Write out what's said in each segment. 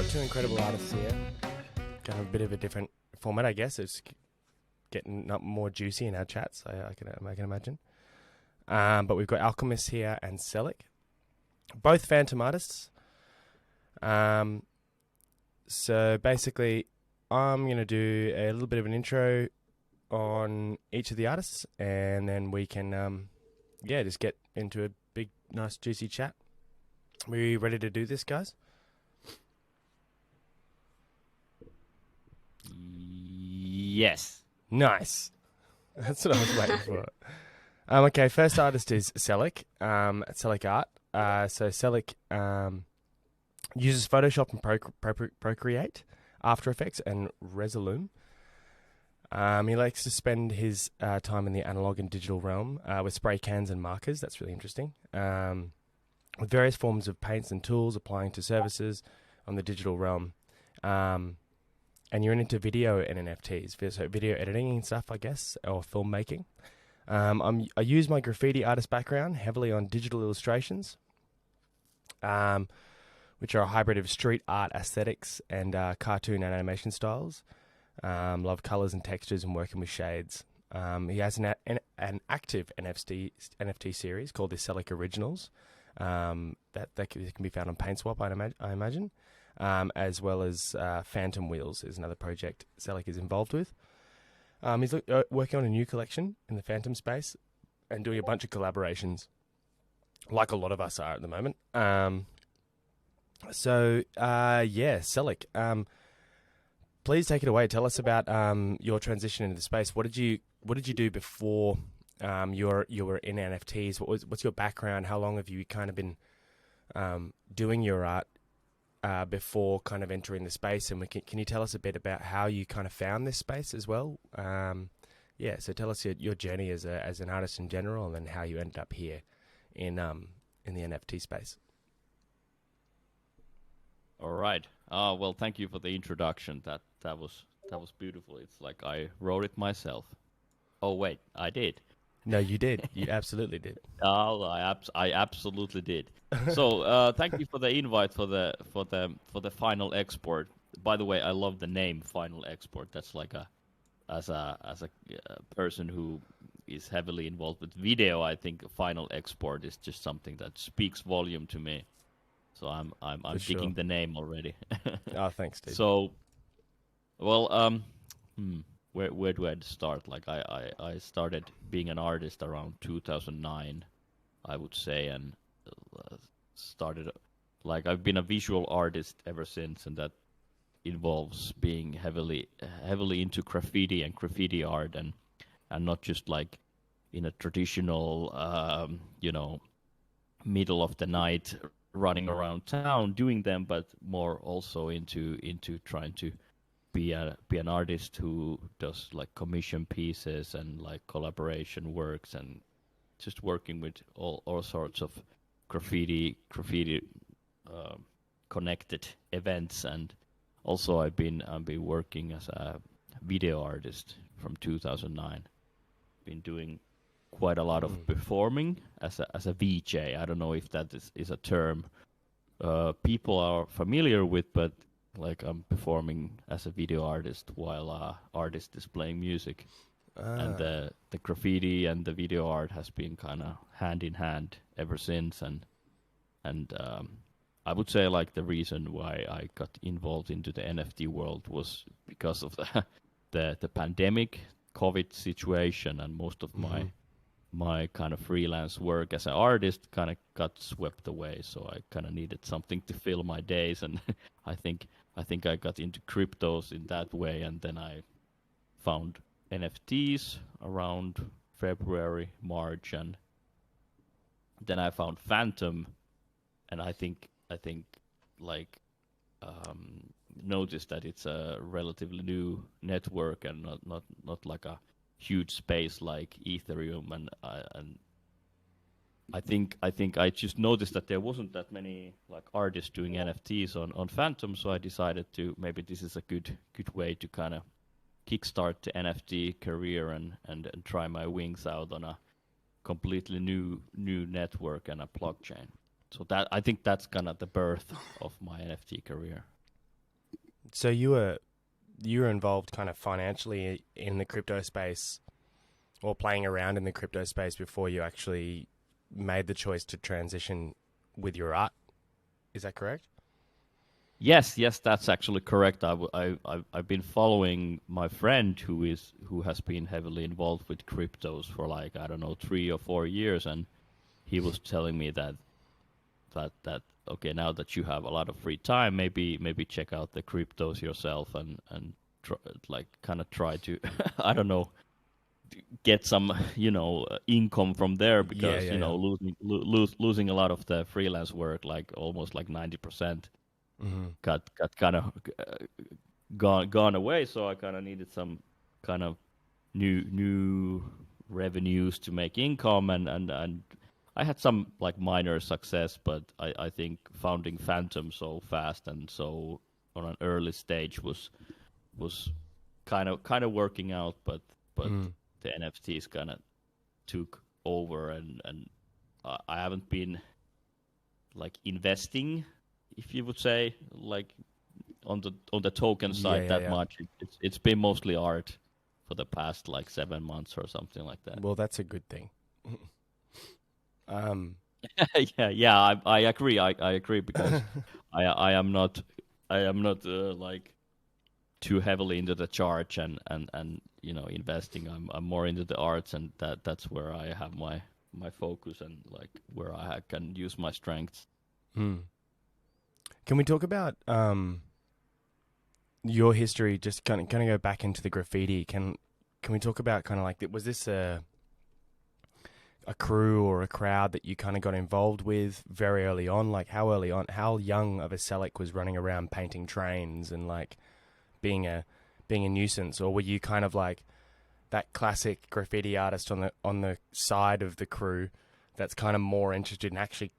got two incredible artists here. Kind of a bit of a different format, I guess. It's getting up more juicy in our chats, I can imagine. But we've got Alchemiss here and Sellek, both Fantom artists. So basically, I'm going to do a little bit of an intro on each of the artists, and then we can, just get into a big, nice, juicy chat. Are you ready to do this, guys? Yes. Nice. That's what I was waiting for. Okay, first artist is Sellek. Sellek Art. So Sellek uses Photoshop and Procreate, After Effects, and Resolume. He likes to spend his time in the analog and digital realm with spray cans and markers. That's really interesting. With various forms of paints and tools applying to services on the digital realm. And you're into video and NFTs, so video editing and stuff, I guess, or filmmaking. I use my graffiti artist background heavily on digital illustrations, which are a hybrid of street art aesthetics and cartoon and animation styles. Love colours and textures and working with shades. He has an active NFT series called the Sellek Originals that can be found on PaintSwap, I imagine. As well as Fantom Wheels is another project Sellek is involved with. He's working on a new collection in the Fantom space and doing a bunch of collaborations, like a lot of us are at the moment. Sellek, please take it away. Tell us about your transition into the space. What did you do before you were in NFTs? What's your background? How long have you kind of been doing your art? Before kind of entering the space, and can you tell us a bit about how you kind of found this space as well? So tell us your journey as an artist in general, and then how you ended up here in the NFT space. All right. Well, thank you for the introduction. That was beautiful. It's like I wrote it myself. Oh wait, I did. No, you did. You absolutely did. Oh, I absolutely did. So, thank you for the invite for the final export. By the way, I love the name Final Export. That's like as a person who is heavily involved with video, I think Final Export is just something that speaks volume to me. So I'm digging the name already. Oh, thanks, Steve. So, well, Where do I start? Like I started being an artist around 2009, I would say, and started like I've been a visual artist ever since, and that involves being heavily into graffiti and graffiti art, and not just like in a traditional, middle of the night running around town doing them, but more also into trying to be an artist who does like commission pieces and like collaboration works, and just working with all sorts of graffiti connected events. And also I've been working as a video artist from 2009. Been doing quite a lot of performing as a VJ. I don't know if that is a term people are familiar with, but like I'm performing as a video artist while artist is playing music. And the graffiti and the video art has been kind of hand in hand ever since. And I would say like the reason why I got involved into the NFT world was because of the pandemic, COVID situation, and most of my kind of freelance work as an artist kind of got swept away. So I kind of needed something to fill my days, and I think I got into cryptos in that way, and then I found NFTs around February, March, and then I found Fantom, and I think like noticed that it's a relatively new network and not like a huge space like Ethereum, and I think I just noticed that there wasn't that many like artists doing NFTs on Fantom, so I decided to maybe this is a good way to kind of kickstart the NFT career and try my wings out on a completely new network and a blockchain. So that I think that's kind of the birth of my NFT career. So you were involved kind of financially in the crypto space or playing around in the crypto space before you actually made the choice to transition with your art. Is that correct? Yes, yes, that's actually correct. I've been following my friend who has been heavily involved with cryptos for like, I don't know, 3 or 4 years, and he was telling me that okay, now that you have a lot of free time, maybe check out the cryptos yourself and like kind of try to I don't know, get some income from there, Yeah, because yeah, yeah. losing a lot of the freelance work, like almost like 90%, Mm-hmm. got kind of gone away. So I kind of needed some kind of new revenues to make income, and I had some like minor success, but I think founding Fantom so fast and so on an early stage was kind of working out, but Mm. the NFTs kind of took over, and I haven't been like investing, if you would say, like on the token Yeah, side yeah, that yeah. much. It's been mostly art for the past like 7 months or something like that. Well, that's a good thing. Um, Yeah, I agree. I agree, because I am not like too heavily into the charge and investing. I'm more into the arts, and that's where I have my focus, and like where I can use my strengths. hmm. Can we talk about your history? Just kind of go back into the graffiti. Can we talk about kind of like was this a crew or a crowd that you kind of got involved with very early on? Like how early on, how young of a Sellek was running around painting trains and like being a nuisance, or were you kind of like that classic graffiti artist on the side of the crew that's kind of more interested in actually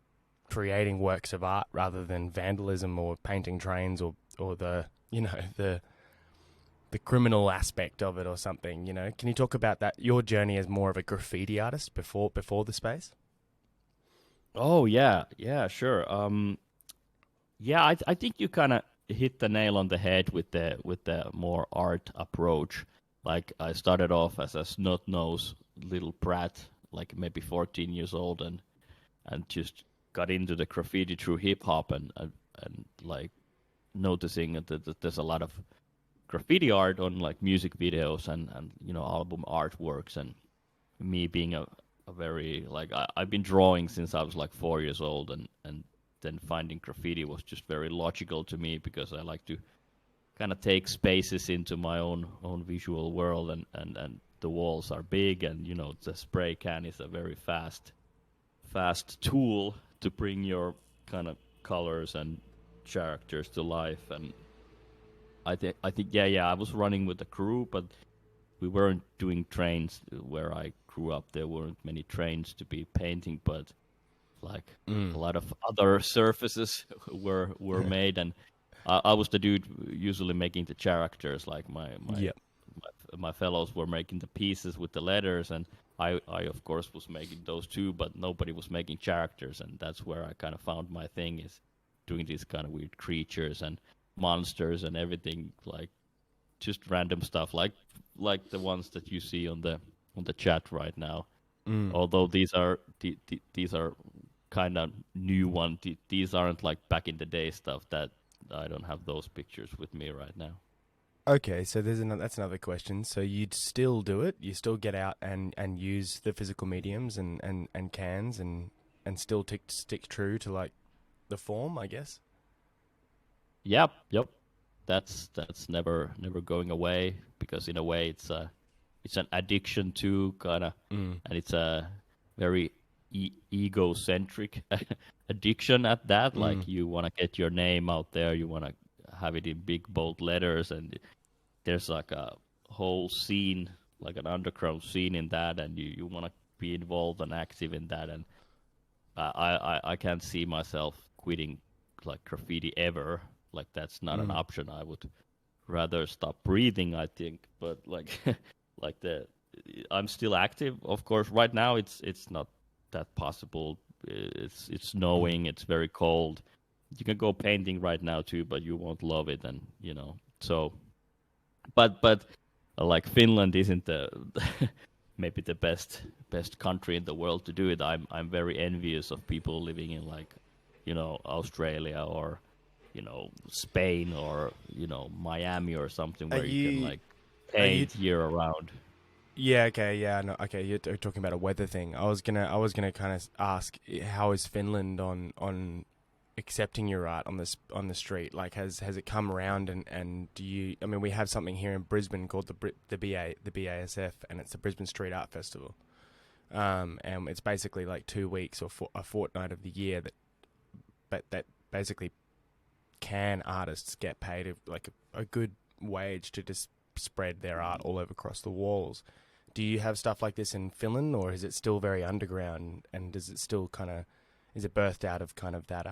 creating works of art rather than vandalism or painting trains or the the criminal aspect of it or something, you know? Can you talk about that, your journey as more of a graffiti artist before the space? Oh yeah, sure. Yeah, I think you kind of hit the nail on the head with the more art approach. Like I started off as a snot-nosed little brat, like maybe 14 years old, and just got into the graffiti through hip hop, and like noticing that there's a lot of graffiti art on like music videos and album artworks, and me being a very like I've been drawing since I was like 4 years old, and then finding graffiti was just very logical to me, because I like to kind of take spaces into my own visual world, and the walls are big, and the spray can is a very fast tool to bring your kind of colors and characters to life. And I think yeah, I was running with the crew, but we weren't doing trains where I grew up. There weren't many trains to be painting, but like a Mm. lot of other surfaces were made, and I was the dude usually making the characters. Like Yep. my fellows were making the pieces with the letters, and I of course was making those too, but nobody was making characters, and that's where I kind of found my thing, is doing these kind of weird creatures and monsters and everything, like just random stuff, like the ones that you see on the chat right now. Mm. Although these are kind of new one. These aren't like back in the day stuff. That I don't have those pictures with me right now. Okay, so that's another question. So you'd still do it? You still get out and use the physical mediums and cans and still stick true to like the form, I guess? Yep. That's never going away, because in a way it's an addiction too, kind of, Mm. and it's a very egocentric addiction at that. Mm. Like you want to get your name out there, you want to have it in big bold letters, and there's like a whole scene, like an underground scene in that, and you want to be involved and active in that. And I can't see myself quitting like graffiti ever. Like that's not an Mm. option. I would rather stop breathing, I think. But like like I'm still active. Of course, right now it's not that possible. It's Mm. snowing. It's very cold. You can go painting right now too, but you won't love it, and So, but like Finland isn't the maybe the best country in the world to do it. I'm very envious of people living in like, Australia or, Spain or, Miami or something Are where you can you like are you paint year around. Yeah, okay, yeah, no, okay. You're talking about a weather thing. I was gonna kind of ask, how is Finland on accepting your art on the street? Like, has it come around, and do you? I mean, we have something here in Brisbane called the BASF, and it's the Brisbane Street Art Festival. And it's basically like 2 weeks or a fortnight of the year that basically can artists get paid like a good wage to just spread their art all over across the walls. Do you have stuff like this in Finland, or is it still very underground? And does it still is it birthed out of kind of that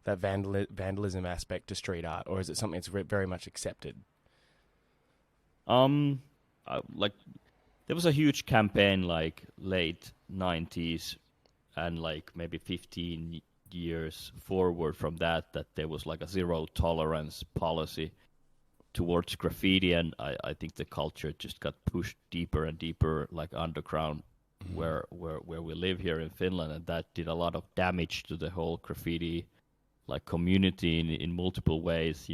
vandalism aspect to street art, or is it something that's very much accepted? Um, like there was a huge campaign like late 90s and like maybe 15 years forward from that there was like a zero tolerance policy towards graffiti, and I think the culture just got pushed deeper and deeper, like underground, Mm-hmm. where we live here in Finland, and that did a lot of damage to the whole graffiti like community in multiple ways.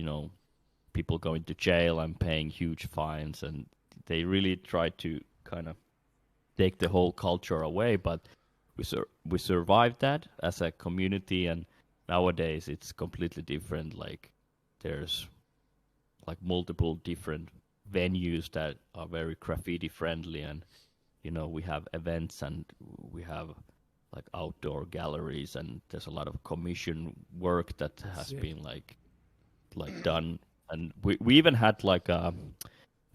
People going to jail and paying huge fines, and they really tried to kind of take the whole culture away. But we survived that as a community, and nowadays it's completely different. Like there's like multiple different venues that are very graffiti friendly, and we have events and we have like outdoor galleries, and there's a lot of commission work that has Sick. been like done, and we even had like a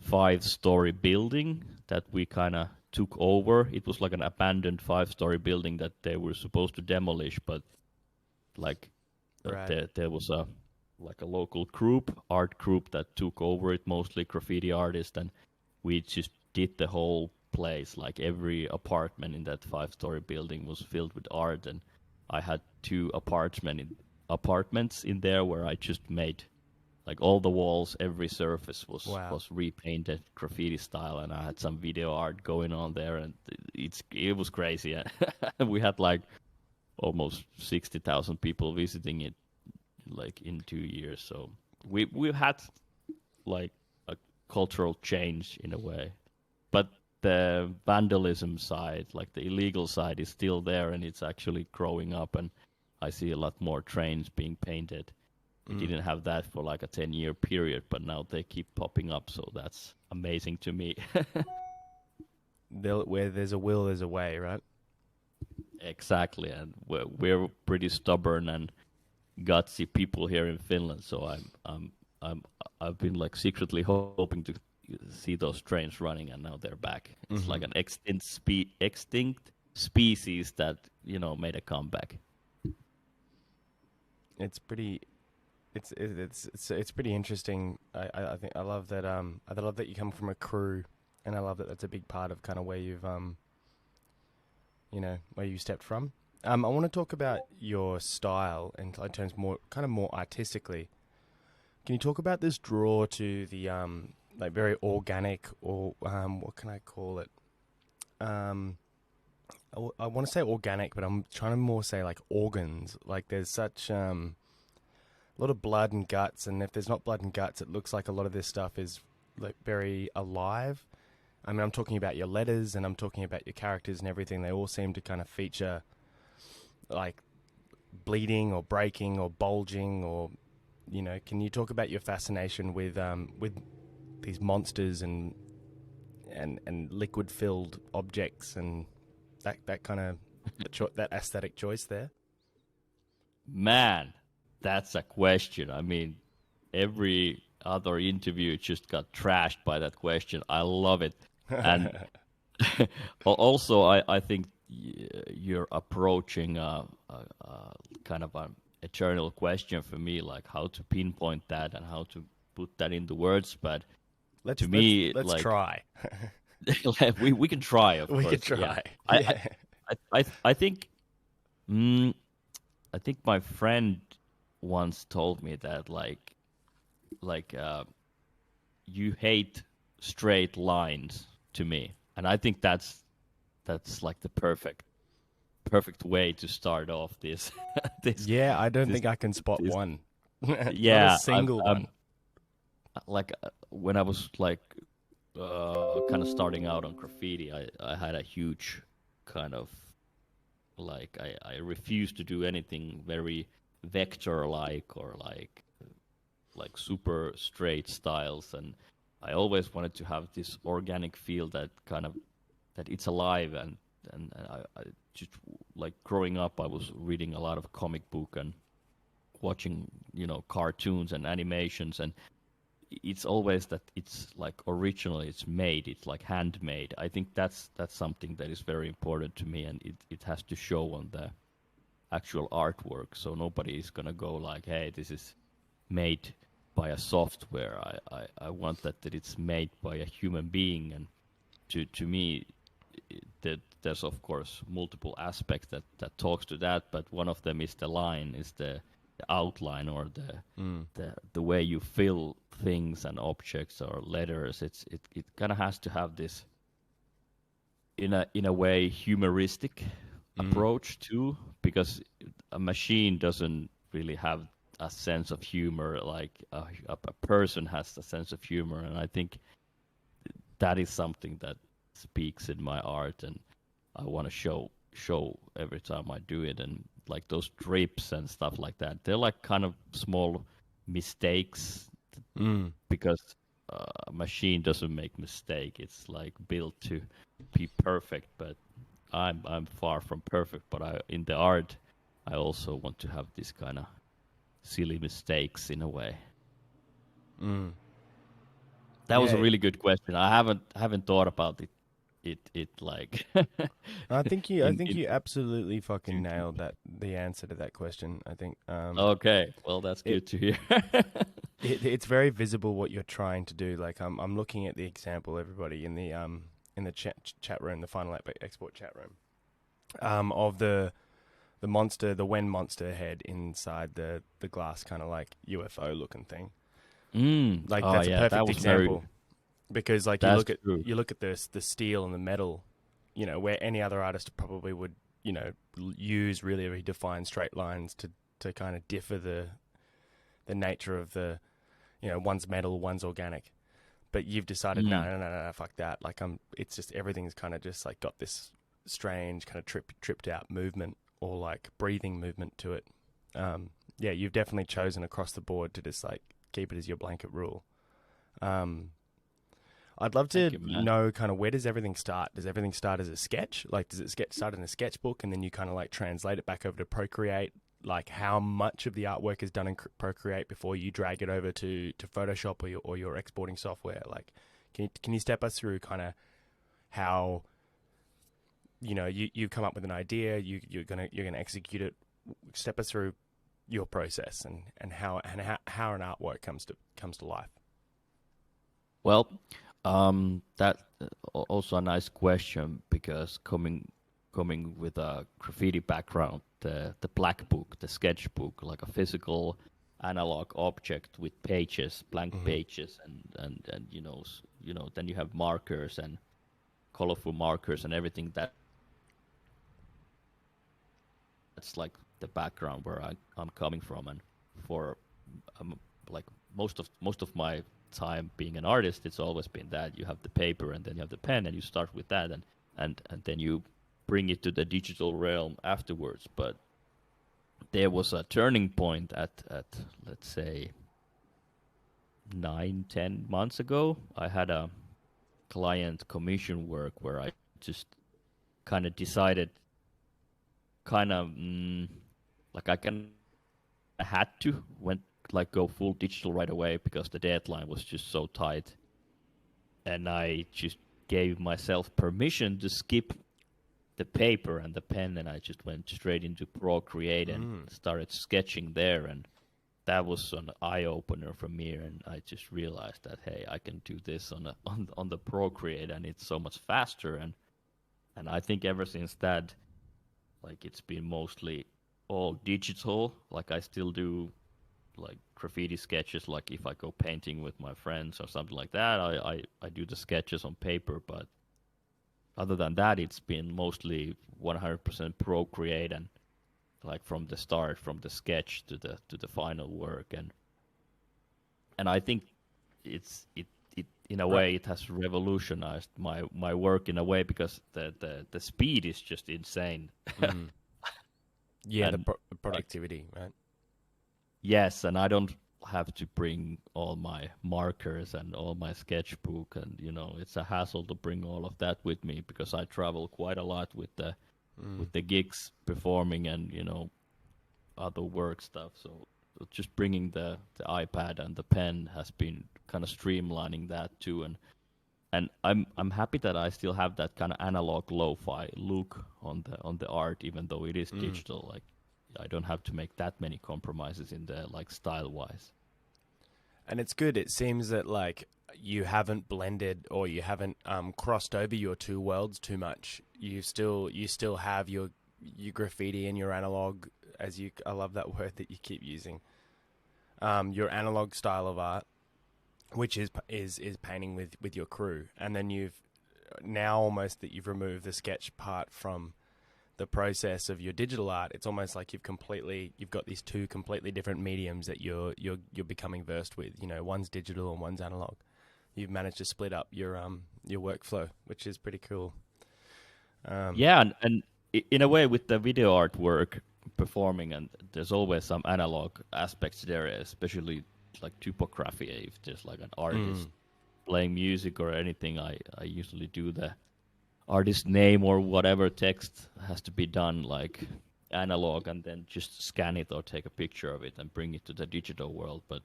5-story building that we kind of took over. It was like an abandoned 5-story building that they were supposed to demolish, but like Right. there was a like a local art group that took over it, mostly graffiti artists, and we just did the whole place. Like every apartment in that 5-story building was filled with art, and I had 2 apartments in there where I just made like all the walls, every surface was Wow. was repainted graffiti style, and I had some video art going on there, and it was crazy. We had like almost 60,000 people visiting it like in 2 years. So we've had like a cultural change in a way, but the vandalism side, like the illegal side, is still there, and it's actually growing up. And I see a lot more trains being painted. We Mm. didn't have that for like a 10-year period, but now they keep popping up. So that's amazing to me. Where there's a will, there's a way, right? Exactly, and we're pretty stubborn and gutsy people here in Finland. So I'm I've been like secretly hoping to see those trains running, and now they're back. It's Mm-hmm. like an extinct species that made a comeback. It's pretty. It's pretty interesting. I think I love that. I love that you come from a crew, and I love that that's a big part of kind of where you've where you stepped from. I want to talk about your style in terms more artistically. Can you talk about this draw to the like very organic, or what can I call it? Um, I want to say organic, but I'm trying to more say like organs. Like there's such a lot of blood and guts, and if there's not blood and guts, it looks like a lot of this stuff is like very alive. I mean, I'm talking about your letters, and I'm talking about your characters and everything. They all seem to kind of feature like bleeding or breaking or bulging, or can you talk about your fascination with these monsters and liquid filled objects, and that kind of that aesthetic choice there? Man, that's a question. I mean, every other interview just got trashed by that question. I love it. And also, I think you're approaching a kind of an eternal question for me, like how to pinpoint that and how to put that into words. But to me, Let's like try. we can try, of We could course. Yeah, try. I Yeah. I think mm, I think my friend once told me that like like you hate straight lines to me, and I think that's like the perfect way to start off this this Yeah, I don't this think I can spot this. one. Not a Yeah, single one. like when I was like kind of starting out on graffiti, I had a huge kind of like I refused to do anything very vector like or like super straight styles, and I always wanted to have this organic feel that kind of that it's alive, and I just like growing up I was reading a lot of comic book and watching cartoons and animations, and it's always that it's like original, it's made, it's like handmade. I think that's something that is very important to me, and it has to show on the actual artwork, so nobody is gonna go like, hey, this is made by a software. I want that it's made by a human being, and to me that there's of course multiple aspects that talks to that, but one of them is the line, is the outline, or the way you fill things and objects or letters. It kind of has to have this in a way humoristic approach too, because a machine doesn't really have a sense of humor like a person has a sense of humor, and I think that is something that speaks in my art, and I want to show every time I do it. And like those drips and stuff like that, they're like kind of small mistakes, because a machine doesn't make mistake. It's like built to be perfect, but I'm far from perfect. But in the art, I also want to have this kind of silly mistakes in a way. That was a Yeah, really good question. I haven't thought about it like I think you in absolutely fucking too deep. nailed the answer to that question. I think Okay, well that's it, good to hear. it's very visible what you're trying to do. Like I'm looking at the example, everybody, in the chat room, the final export chat room, of the monster, the Wen monster head inside the glass kind of like UFO looking thing. Like Oh that's a yeah, that perfect was very. example, because like That's true. you look at the steel and the metal, where any other artist probably would, use really, really defined straight lines to kind of differ the nature of the, one's metal, one's organic. But you've decided, no, Mm. no, no, no, no, fuck that. Like it's just everything's kind of just like got this strange kind of tripped out movement, or like breathing movement to it. Yeah, you've definitely chosen across the board to just like keep it as your blanket rule. Um, I'd love Thank to you, man. know kind of, where does everything start? Does everything start as a sketch? Like, does it start in a sketchbook and then you kind of like translate it back over to Procreate? Like, how much of the artwork is done in Procreate before you drag it over to Photoshop or your exporting software? Like, can you step us through kind of how, you come up with an idea, you're gonna execute it. Step us through your process and how an artwork comes to life. Well, that also a nice question, because coming with a graffiti background, the black book, the sketchbook, like a physical analog object with pages, blank Mm-hmm. pages, and then you have markers and colorful markers and everything. That's like the background where I'm coming from, and for like most of my time being an artist, it's always been that you have the paper and then you have the pen and you start with that, and then you bring it to the digital realm afterwards. But there was a turning point at let's say 9-10 months ago. I had a client commission work where I just kind of decided, kind of like I had to went like go full digital right away because the deadline was just so tight, and I just gave myself permission to skip the paper and the pen, and I just went straight into Procreate and started sketching there, and that was an eye opener for me, and I just realized that, hey, I can do this on the Procreate, and it's so much faster, and I think ever since that, like, it's been mostly all digital. Like, I still do like graffiti sketches, like if I go painting with my friends or something like that, I do the sketches on paper. But other than that, it's been mostly 100% Procreate, and like from the start, from the sketch to the final work. And I think it in a way it has revolutionized my work in a way, because the speed is just insane. Yeah, And the productivity, right? yes, and I don't have to bring all my markers and all my sketchbook, and it's a hassle to bring all of that with me, because I travel quite a lot with the gigs performing and other work stuff. So just bringing the iPad and the pen has been kind of streamlining that too, and I'm happy that I still have that kind of analog lo-fi look on the art, even though it is digital. Like I don't have to make that many compromises in the like style wise. And it's good. It seems that like you haven't blended, or you haven't crossed over your two worlds too much. You still have your graffiti and your analog, I love that word that you keep using. Your analog style of art, which is painting with your crew, and then you've now almost that you've removed the sketch part from the process of your digital art. It's almost like you've got these two completely different mediums that you're becoming versed with. One's digital and one's analog. You've managed to split up your workflow, which is pretty cool. Yeah, and in a way with the video artwork performing, and there's always some analog aspects there, especially like typography. If there's like an artist playing music or anything, I usually do the artist name or whatever text has to be done like analog, and then just scan it or take a picture of it and bring it to the digital world. But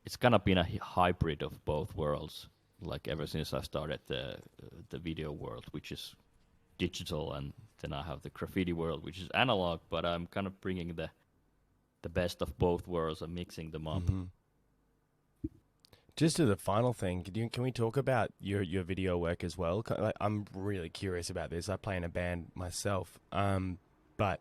it's kind of been a hybrid of both worlds, like ever since I started the video world, which is digital, and then I have the graffiti world, which is analog. But I'm kind of bringing the best of both worlds and mixing them up. Just as a final thing, can we talk about your video work as well? I'm really curious about this. I play in a band myself, but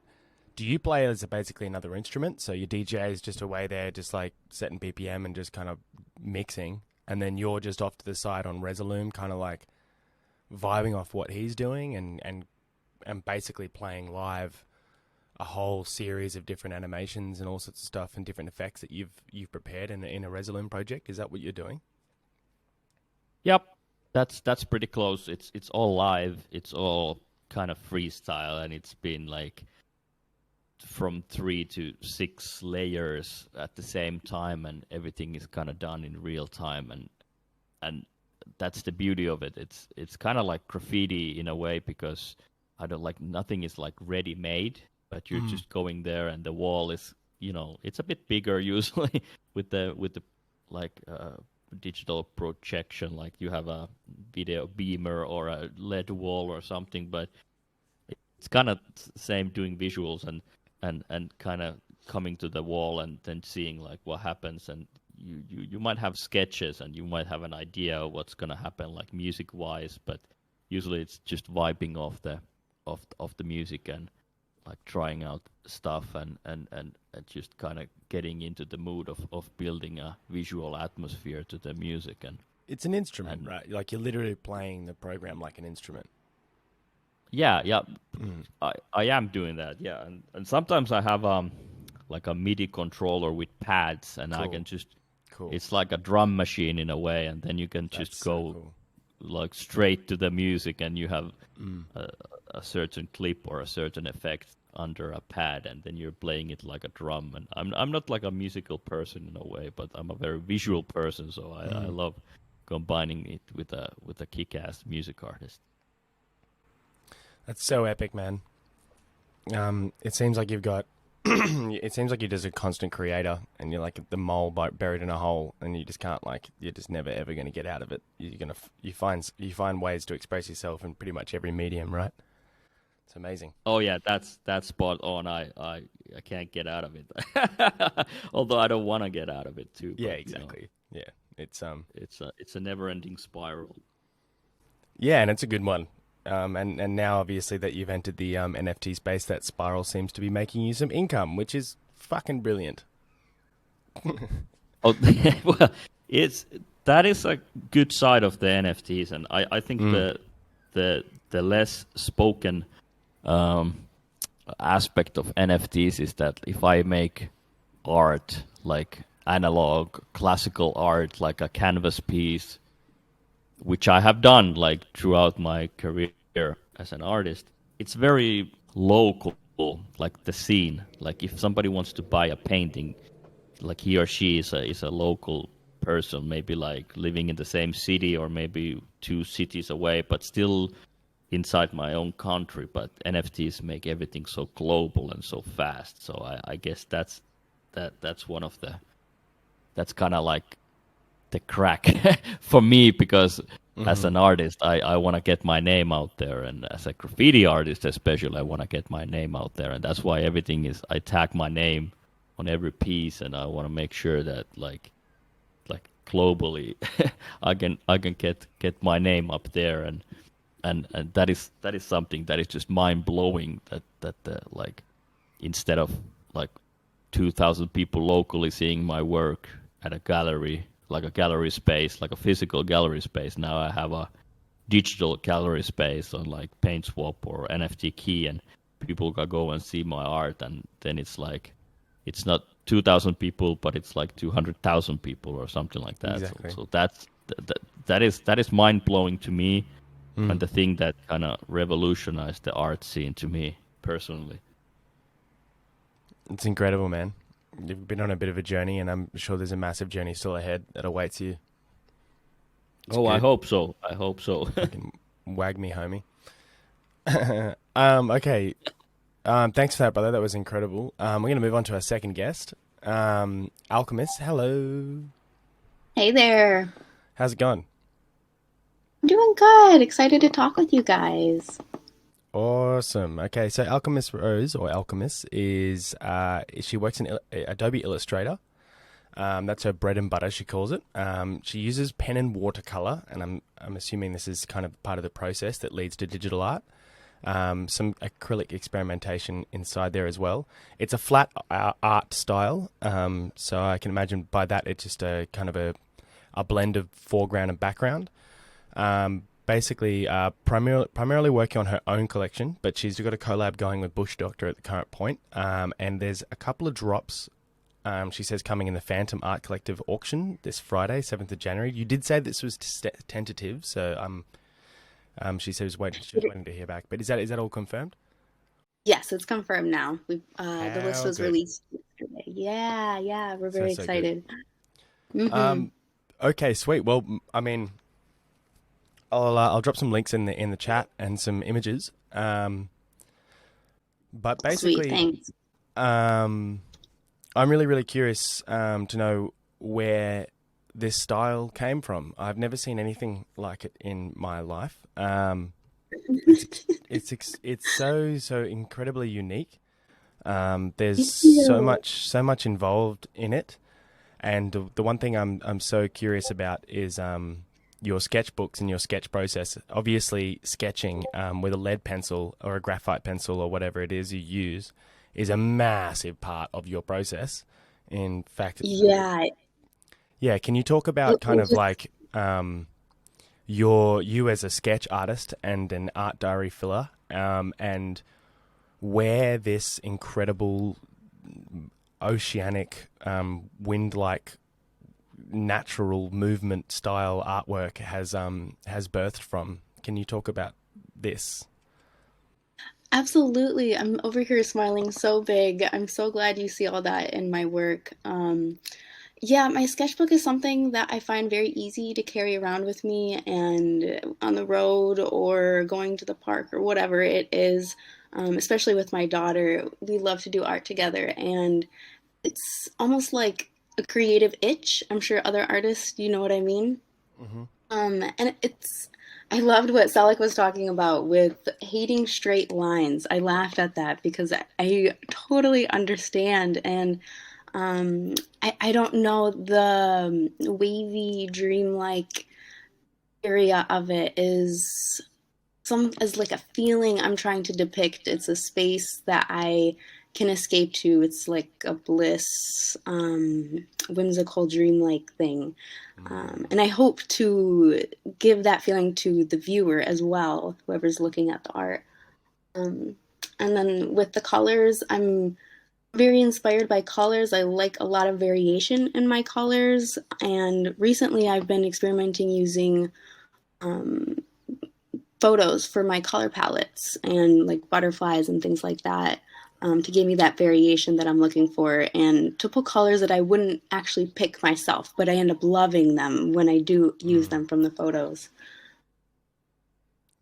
do you play as basically another instrument? So your DJ is just away there, just like setting BPM and just kind of mixing, and then you're just off to the side on Resolume, kind of like vibing off what he's doing, and basically playing live a whole series of different animations and all sorts of stuff and different effects that you've prepared in a Resolume project. Is that what you're doing? Yep, that's pretty close. It's all live. It's all kind of freestyle, and it's been like from 3 to 6 layers at the same time, and everything is kind of done in real time, and that's the beauty of it. It's kind of like graffiti in a way, because nothing is like ready made, but you're just going there, and the wall is it's a bit bigger usually with the like digital projection, like you have a video beamer or a LED wall or something, but it's kind of same doing visuals and kind of coming to the wall and then seeing like what happens. And you might have sketches and you might have an idea of what's going to happen like music wise, but usually it's just vibing off the music and like trying out stuff and just kind of getting into the mood of building a visual atmosphere to the music. And it's an instrument, right? Like you're literally playing the program like an instrument. Yeah. I am doing that, yeah. And sometimes I have like a MIDI controller with pads, and Cool. I can just Cool. it's like a drum machine in a way, and then you can just That's go so cool. like straight to the music, and you have a certain clip or a certain effect under a pad, and then you're playing it like a drum. And I'm not like a musical person in a way, but I'm a very visual person, so I love combining it with a kick-ass music artist. That's so epic, man. It seems like you've got. It seems like you're just a constant creator, and you're like the mole buried in a hole, and you just can't you're just never ever going to get out of it. You find ways to express yourself in pretty much every medium, right? It's amazing. Oh yeah, that's spot on. I can't get out of it, although I don't want to get out of it too. Yeah, but, exactly. Yeah, it's a never-ending spiral. Yeah, and it's a good one. And now obviously that you've entered the NFT space, that spiral seems to be making you some income, which is fucking brilliant. Oh, well, it's that is a good side of the NFTs, and I think the less spoken um, aspect of NFTs is that if I make art like analog classical art, like a canvas piece, which I have done like throughout my career as an artist, it's very local, like the scene. Like if somebody wants to buy a painting, like he or she is a local person, maybe like living in the same city or maybe two cities away, but still inside my own country. But NFTs make everything so global and so fast. So I guess that's one of the that's kind of like the crack for me because as an artist, I want to get my name out there, and as a graffiti artist especially, I want to get my name out there, and that's why everything is I tag my name on every piece, and I want to make sure that like globally I can get my name up there, and that is something that is just mind blowing that like instead of like 2,000 people locally seeing my work at a gallery, like a gallery space, like a physical gallery space. Now I have a digital gallery space on like PaintSwap or NFT Key, and people can go and see my art, and then it's like it's not 2,000 people, but it's like 200,000 people or something like that. Exactly. So that is mind blowing to me, and the thing that kind of revolutionized the art scene to me personally. It's incredible, man. You've been on a bit of a journey, and I'm sure there's a massive journey still ahead that awaits you. It's Oh, I good. hope so. I hope so. Fucking wag me, homie. Okay. Thanks for that, brother. That was incredible. We're going to move on to our second guest, Alchemiss. Hello. Hey there. How's it going? I'm doing good. Excited to talk with you guys. Awesome. Okay, so Alchemiss Rose, or Alchemiss, is she works in Adobe Illustrator. That's her bread and butter, she calls it. She uses pen and watercolor, and I'm assuming this is kind of part of the process that leads to digital art. Some acrylic experimentation inside there as well. It's a flat art style, so I can imagine by that it's just a kind of a blend of foreground and background. Basically, primarily working on her own collection, but she's got a collab going with Bush Doctor at the current point. And there's a couple of drops, she says, coming in the Fantom Art Collective auction this Friday, 7th of January. You did say this was tentative, so she says she was waiting to hear back. But is that all confirmed? Yes, it's confirmed now. The list How was good. released yesterday. Yeah, we're very So good. excited. Mm-hmm. Okay, sweet. Well, I mean, I'll drop some links in the chat and some images. But Sweet, basically, thanks. I'm really curious to know where this style came from. I've never seen anything like it in my life. It's so incredibly unique. There's Thank you. so much involved in it, and the one thing I'm so curious about is your sketchbooks and your sketch process. Obviously, sketching with a lead pencil or a graphite pencil or whatever it is you use is a massive part of your process. In fact, Yeah, yeah, can you talk about kind we'll of just like you as a sketch artist and an art diary filler, and where this incredible oceanic, wind-like, natural movement style artwork has birthed from? Can you talk about this? absolutely. I'm over here smiling so big. I'm so glad you see all that in my work. Yeah, my sketchbook is something that I find very easy to carry around with me and on the road or going to the park or whatever it is. Especially with my daughter, we love to do art together, and it's almost like a creative itch. I'm sure other artists, you know what I mean? Hmm. And I loved what Sellek was talking about with hating straight lines. I laughed at that because I totally understand. And I don't know, the wavy, dreamlike area of it is like a feeling I'm trying to depict. It's a space that I can escape to. It's like a bliss, whimsical, dreamlike thing. And I hope to give that feeling to the viewer as well, whoever's looking at the art. Um, and then with the colors, I'm very inspired by colors. I like a lot of variation in my colors. And recently I've been experimenting using um, photos for my color palettes and like butterflies and things like that, to give me that variation that I'm looking for and to pull colors that I wouldn't actually pick myself, but I end up loving them when I do use them from the photos.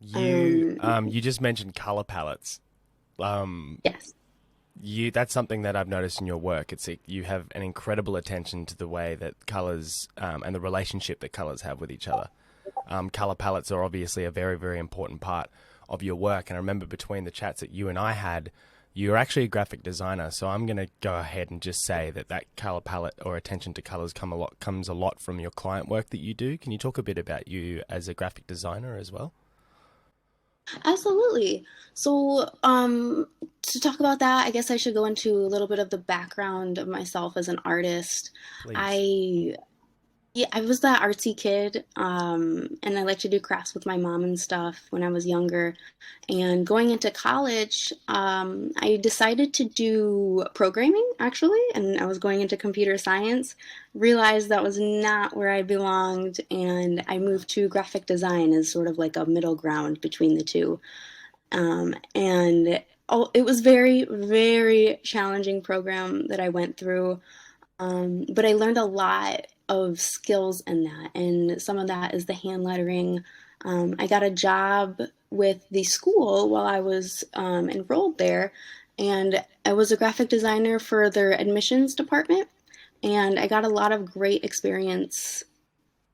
You you just mentioned color palettes. Yes. That's something that I've noticed in your work. You have an incredible attention to the way that colors and the relationship that colors have with each other. Color palettes are obviously a very, very important part of your work. And I remember between the chats that you and I had, you're actually a graphic designer. So I'm going to go ahead and just say that color palette or attention to colors comes a lot from your client work that you do. Can you talk a bit about you as a graphic designer as well? Absolutely. So, to talk about that, I guess I should go into a little bit of the background of myself as an artist. Please. I Yeah, I was that artsy kid, and I liked to do crafts with my mom and stuff when I was younger. And going into college, I decided to do programming actually, and I was going into computer science. Realized that was not where I belonged, and I moved to graphic design as sort of like a middle ground between the two. And it was very, very challenging program that I went through. But I learned a lot of skills in that, and some of that is the hand lettering. I got a job with the school while I was enrolled there, and I was a graphic designer for their admissions department, and I got a lot of great experience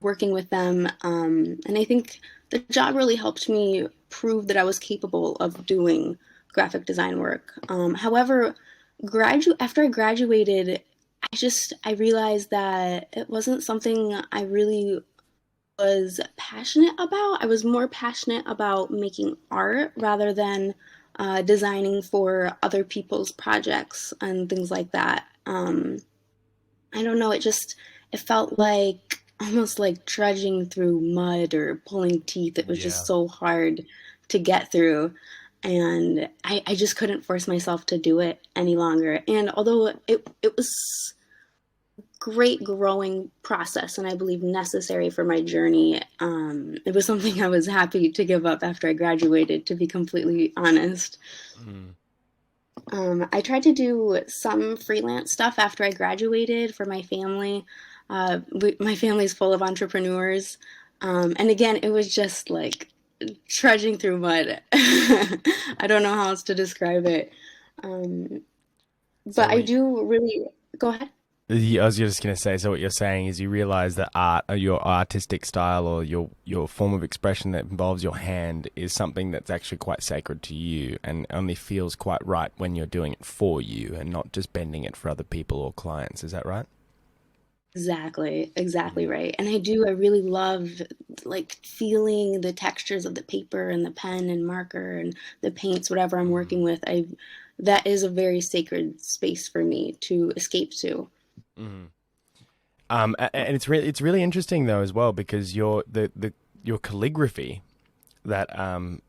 working with them. And I think the job really helped me prove that I was capable of doing graphic design work. However, after I graduated, I realized that it wasn't something I really was passionate about. I was more passionate about making art rather than designing for other people's projects and things like that. I don't know. It felt like almost like trudging through mud or pulling teeth. It was Yeah. just so hard to get through. And I just couldn't force myself to do it any longer. And although it was great growing process and I believe necessary for my journey, it was something I was happy to give up after I graduated, to be completely honest. Mm. I tried to do some freelance stuff after I graduated for my family. My family's full of entrepreneurs. And again, it was just like trudging through mud. I don't know how else to describe it. Um, So but I do really go ahead. I was just going to say, so what you're saying is you realize that art, or your artistic style, or your form of expression that involves your hand is something that's actually quite sacred to you and only feels quite right when you're doing it for you and not just bending it for other people or clients. Is that right? Exactly right. And I really love like feeling the textures of the paper and the pen and marker and the paints, whatever I'm Mm. working with. That is a very sacred space for me to escape to. Mm. And it's really interesting though as well because your calligraphy that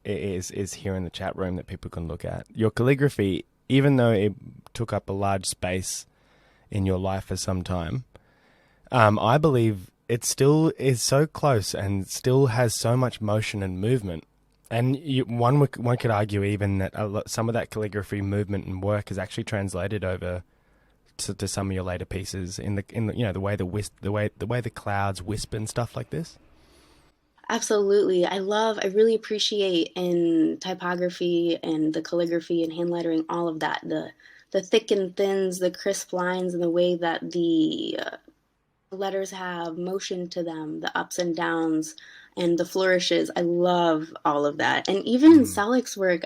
is here in the chat room that people can look at. Your calligraphy, even though it took up a large space in your life for some time, I believe it still is so close and still has so much motion and movement. And one could argue even that some of that calligraphy movement and work is actually translated over to some of your later pieces in the way the way the clouds wisp and stuff like this. Absolutely. I really appreciate in typography and the calligraphy and hand lettering, all of that. The thick and thins, the crisp lines, and the way that the letters have motion to them, the ups and downs, and the flourishes. I love all of that. And even in Mm. Sellek's work,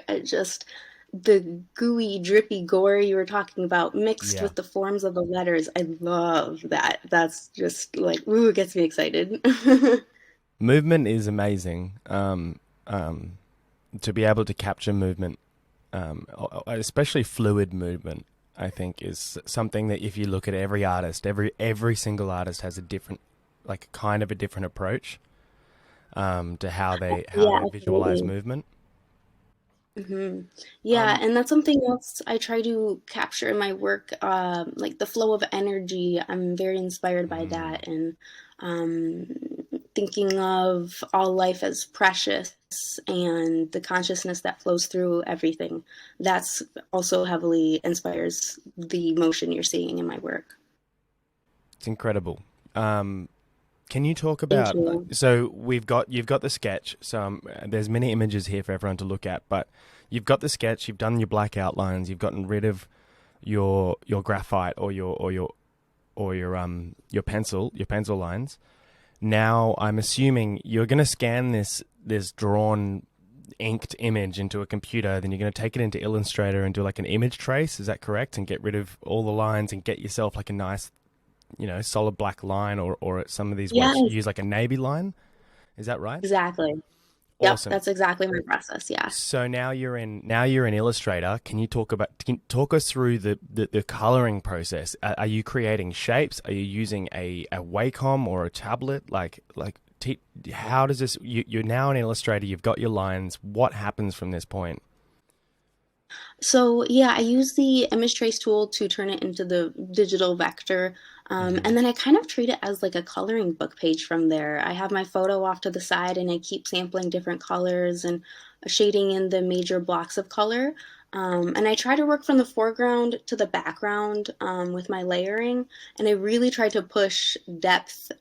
the gooey, drippy gore you were talking about mixed Yeah. with the forms of the letters. I love that. That's just like, ooh, it gets me excited. Movement is amazing. To be able to capture movement especially fluid movement, I think is something that if you look at every artist, every single artist has a different, like kind of a different approach to how they Yeah, visualize absolutely. movement. Hmm. Yeah, Um, and that's something else I try to capture in my work, like the flow of energy. I'm very inspired by mm, that, and um, thinking of all life as precious and the consciousness that flows through everything. That's also heavily inspires the motion you're seeing in my work. it's incredible. Um, Can you talk Thank about you. so you've got the sketch. So there's many images here for everyone to look at, but you've got the sketch. You've done your black outlines. You've gotten rid of your graphite or your pencil lines. Now I'm assuming you're going to scan this drawn inked image into a computer. Then you're going to take it into Illustrator and do like an image trace. Is that correct? And get rid of all the lines and get yourself like a nice solid black line, or some of these works Yes, use like a navy line. Is that right? exactly. Yep, Awesome. that's exactly my process. Yeah. So now you're in Illustrator. Can you talk us through the coloring process? Are you creating shapes? Are you using a Wacom or a tablet? How does this? You're now in Illustrator. You've got your lines. What happens from this point? So yeah, I use the image trace tool to turn it into the digital vector. Hmm. And then I kind of treat it as like a coloring book page from there. I have my photo off to the side and I keep sampling different colors and shading in the major blocks of color. And I try to work from the foreground to the background with my layering. And I really try to push depth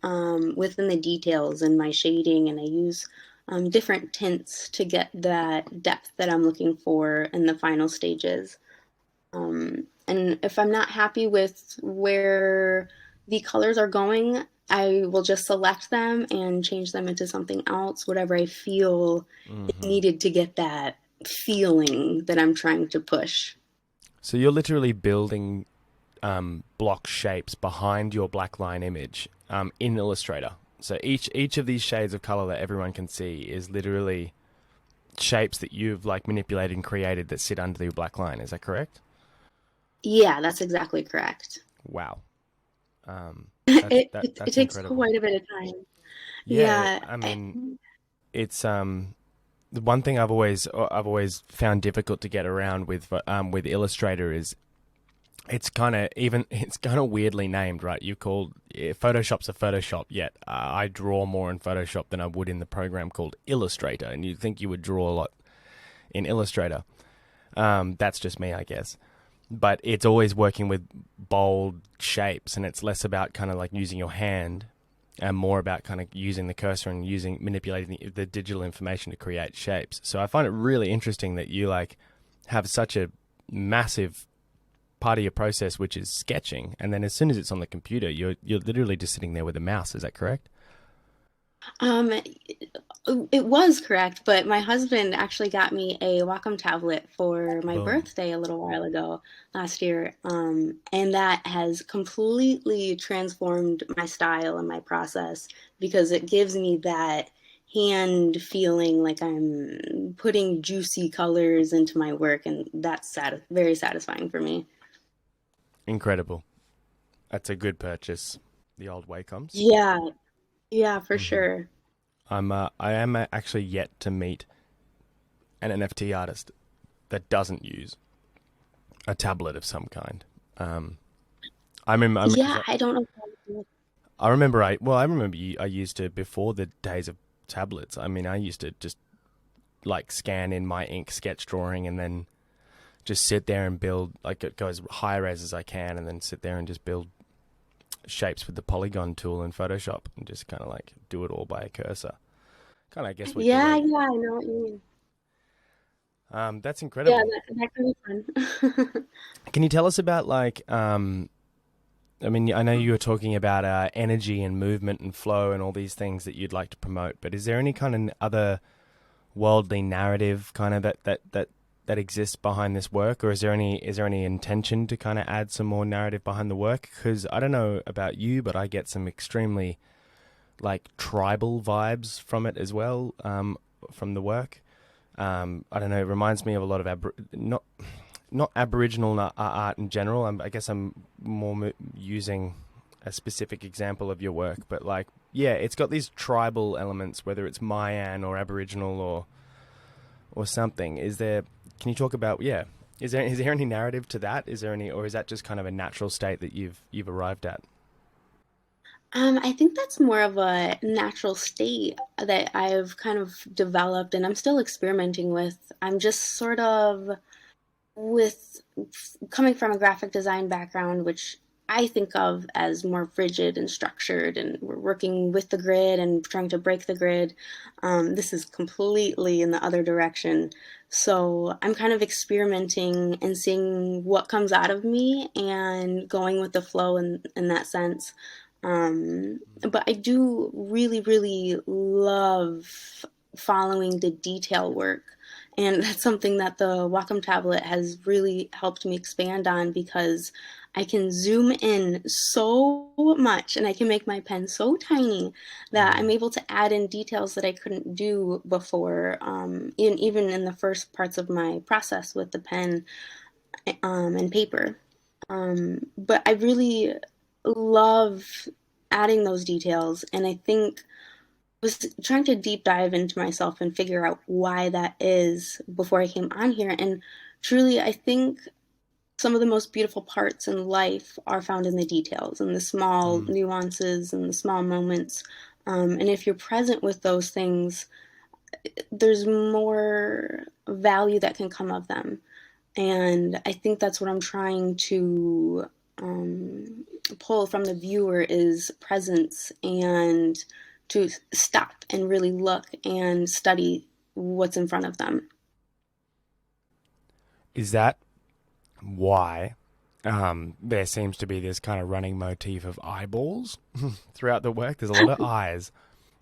within the details in my shading. And I use different tints to get that depth that I'm looking for in the final stages. And if I'm not happy with where the colors are going, I will just select them and change them into something else, whatever I feel is Hmm. needed to get that feeling that I'm trying to push. So you're literally building block shapes behind your black line image in Illustrator. So each of these shades of color that everyone can see is literally shapes that you've like manipulated and created that sit under the black line. Is that correct? Yeah, that's exactly correct. Wow. It That's takes incredible. quite a bit of time. Yeah, Yeah. I mean, it's the one thing I've always found difficult to get around with Illustrator is it's kind of weirdly named, right? You called Photoshop's a Photoshop, yet I draw more in Photoshop than I would in the program called Illustrator, and you'd think you would draw a lot in Illustrator. That's just me, I guess. But it's always working with bold shapes, and it's less about kind of like using your hand and more about kind of using the cursor and manipulating the digital information to create shapes. So I find it really interesting that you like have such a massive part of your process, which is sketching, and then as soon as it's on the computer, you're literally just sitting there with a mouse. Is that correct? Um, it was correct, but my husband actually got me a Wacom tablet for my Boom. birthday a little while ago last year. And that has completely transformed my style and my process because it gives me that hand feeling like I'm putting juicy colors into my work, and that's very satisfying for me. Incredible. That's a good purchase. The old Wacoms. Yeah, yeah, for Hmm. sure. I am actually yet to meet an NFT artist that doesn't use a tablet of some kind. Um, because Yeah, I don't know. I remember I used to before the days of tablets. I mean, I used to just like scan in my ink sketch drawing and then just sit there and build like it goes high res as I can, and then sit there and just build shapes with the polygon tool in Photoshop and just kind of like do it all by a cursor. Kind of, I guess, what you're Yeah, like. yeah, I know what you mean. That's Yeah, incredible. that can be fun. Can you tell us about I mean, I know you were talking about energy and movement and flow and all these things that you'd like to promote, but is there any kind of other worldly narrative kind of that exists behind this work, or is there any intention to kind of add some more narrative behind the work? Because I don't know about you, but I get some extremely like tribal vibes from it as well, from the work. I don't know, it reminds me of a lot of not Aboriginal art in general. I guess I'm more using a specific example of your work, but like, yeah, it's got these tribal elements, whether it's Mayan or Aboriginal or something. Can you talk about, yeah, is there any narrative to that? Is there any, or is that just kind of a natural state that you've arrived at? I think that's more of a natural state that I've kind of developed and I'm still experimenting with. I'm just sort of with coming from a graphic design background, which I think of as more rigid and structured, and we're working with the grid and trying to break the grid. This is completely in the other direction. So I'm kind of experimenting and seeing what comes out of me and going with the flow in that sense. But I do really, really love following the detail work. And that's something that the Wacom tablet has really helped me expand on because I can zoom in so much and I can make my pen so tiny that I'm able to add in details that I couldn't do before, even in the first parts of my process with the pen and paper. But I really love adding those details, and I think was trying to deep dive into myself and figure out why that is before I came on here. And truly, I think some of the most beautiful parts in life are found in the details and the small nuances and the small moments. And if you're present with those things, there's more value that can come of them. And I think that's what I'm trying to pull from the viewer is presence and to stop and really look and study what's in front of them. Is that why there seems to be this kind of running motif of eyeballs throughout the work? There's a lot of eyes.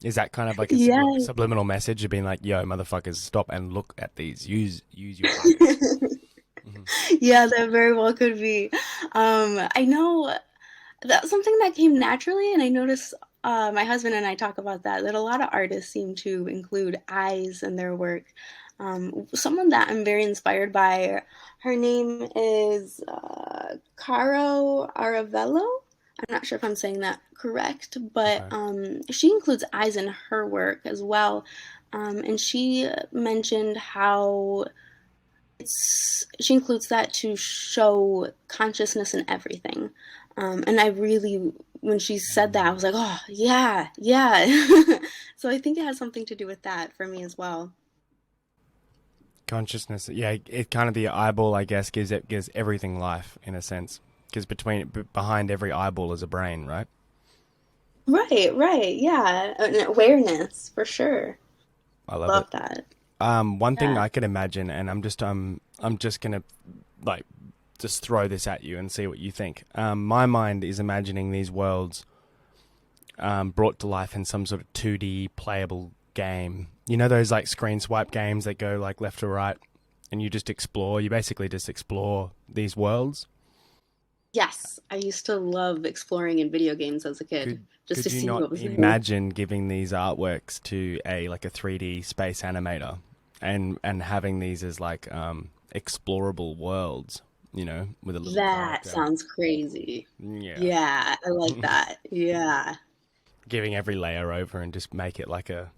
Is that kind of like a subliminal message of being like, yo, motherfuckers, stop and look at these. Use your eyes. Yeah, that very well could be. I know that's something that came naturally, and I notice my husband and I talk about that a lot of artists seem to include eyes in their work. Someone that I'm very inspired by, her name is Caro Aravello. I'm not sure if I'm saying that correct, but she includes eyes in her work as well. And she mentioned how she includes that to show consciousness in everything. And I really, when she said that, I was like, oh, yeah, yeah. So I think it has something to do with that for me as well. Consciousness, yeah, it kind of the eyeball, I guess, gives everything life in a sense. Because behind every eyeball is a brain, right? Right, yeah. An awareness, for sure. I love Love it. that. One thing Yeah. I could imagine, and I'm just gonna like just throw this at you and see what you think. My mind is imagining these worlds brought to life in some sort of 2D playable game. You know those like screen swipe games that go like left to right, and you just explore. You basically just explore these worlds. Yes, I used to love exploring in video games as a kid, Could just to could you see not what was there. imagine giving these artworks to a 3D space animator and having these as like explorable worlds, you know, with a little That character. sounds crazy. Yeah. Yeah, I like that. Yeah. Giving every layer over and just make it like an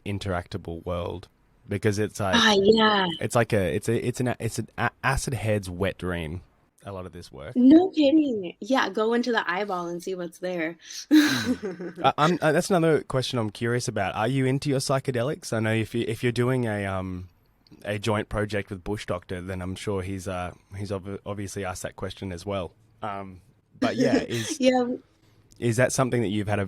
interactable world because it's like Ah, yeah. it's an acid head's wet dream. A lot of this work. No kidding. Yeah, go into the eyeball and see what's there. That's another question I'm curious about. Are you into your psychedelics? I know if you're doing a joint project with Bush Doctor, then I'm sure he's obviously asked that question as well. But yeah, Yeah. is that something that you've had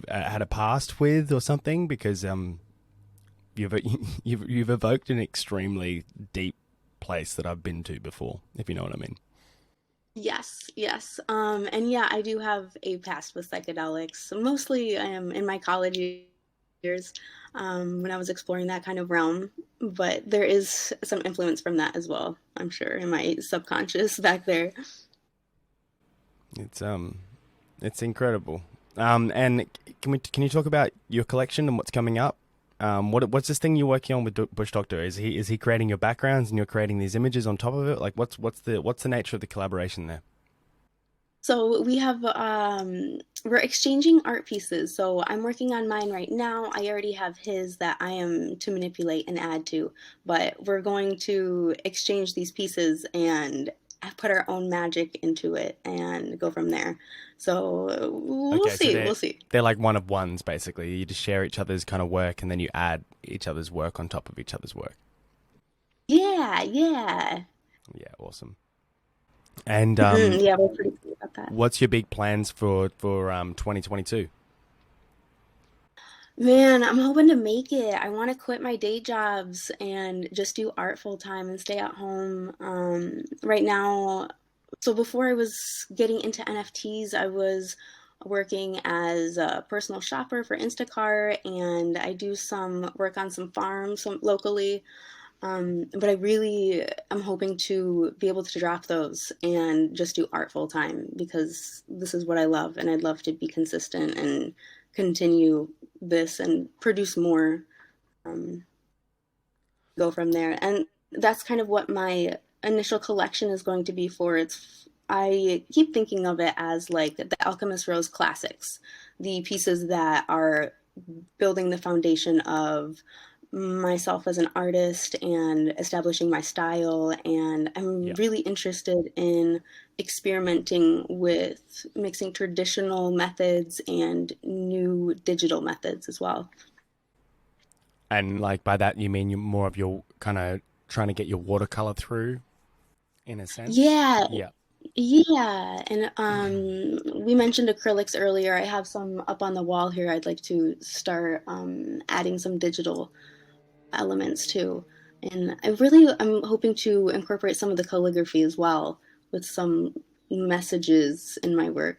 a past with or something? Because you've you've evoked an extremely deep place that I've been to before, if you know what I mean. Yes, yes. And yeah, I do have a past with psychedelics. Mostly in my college years, when I was exploring that kind of realm. But there is some influence from that as well, I'm sure, in my subconscious back there. It's it's incredible. And can you talk about your collection and what's coming up? What's this thing you're working on with Bush Doctor? Is he creating your backgrounds and you're creating these images on top of it? Like, what's the nature of the collaboration there? So we have we're exchanging art pieces. So I'm working on mine right now. I already have his that I am to manipulate and add to, but we're going to exchange these pieces and put our own magic into it and go from there. So we'll Okay, so see. they're We'll see. they're like one of ones basically. You just share each other's kind of work and then you add each other's work on top of each other's work. Yeah, yeah. Yeah, awesome. And Yeah, we're pretty cool about that. what's your big plans for 2022? Man, I'm hoping to make it. I want to quit my day jobs and just do art full time and stay at home. Right now, so before I was getting into NFTs, I was working as a personal shopper for Instacart, and I do some work on some farms some locally. But I really am hoping to be able to drop those and just do art full time because this is what I love, and I'd love to be consistent and continue this and produce more, um, go from there. And that's kind of what my initial collection is going to be for. I keep thinking of it as like the Alchemist Rose classics, the pieces that are building the foundation of myself as an artist and establishing my style. And I'm Yeah. really interested in experimenting with mixing traditional methods and new digital methods as well. And like by that you mean you're more of your kind of trying to get your watercolor through in a sense? Yeah, Yeah. yeah. And we mentioned acrylics earlier. I have some up on the wall here. I'd like to start adding some digital elements too. And I'm hoping to incorporate some of the calligraphy as well with some messages in my work.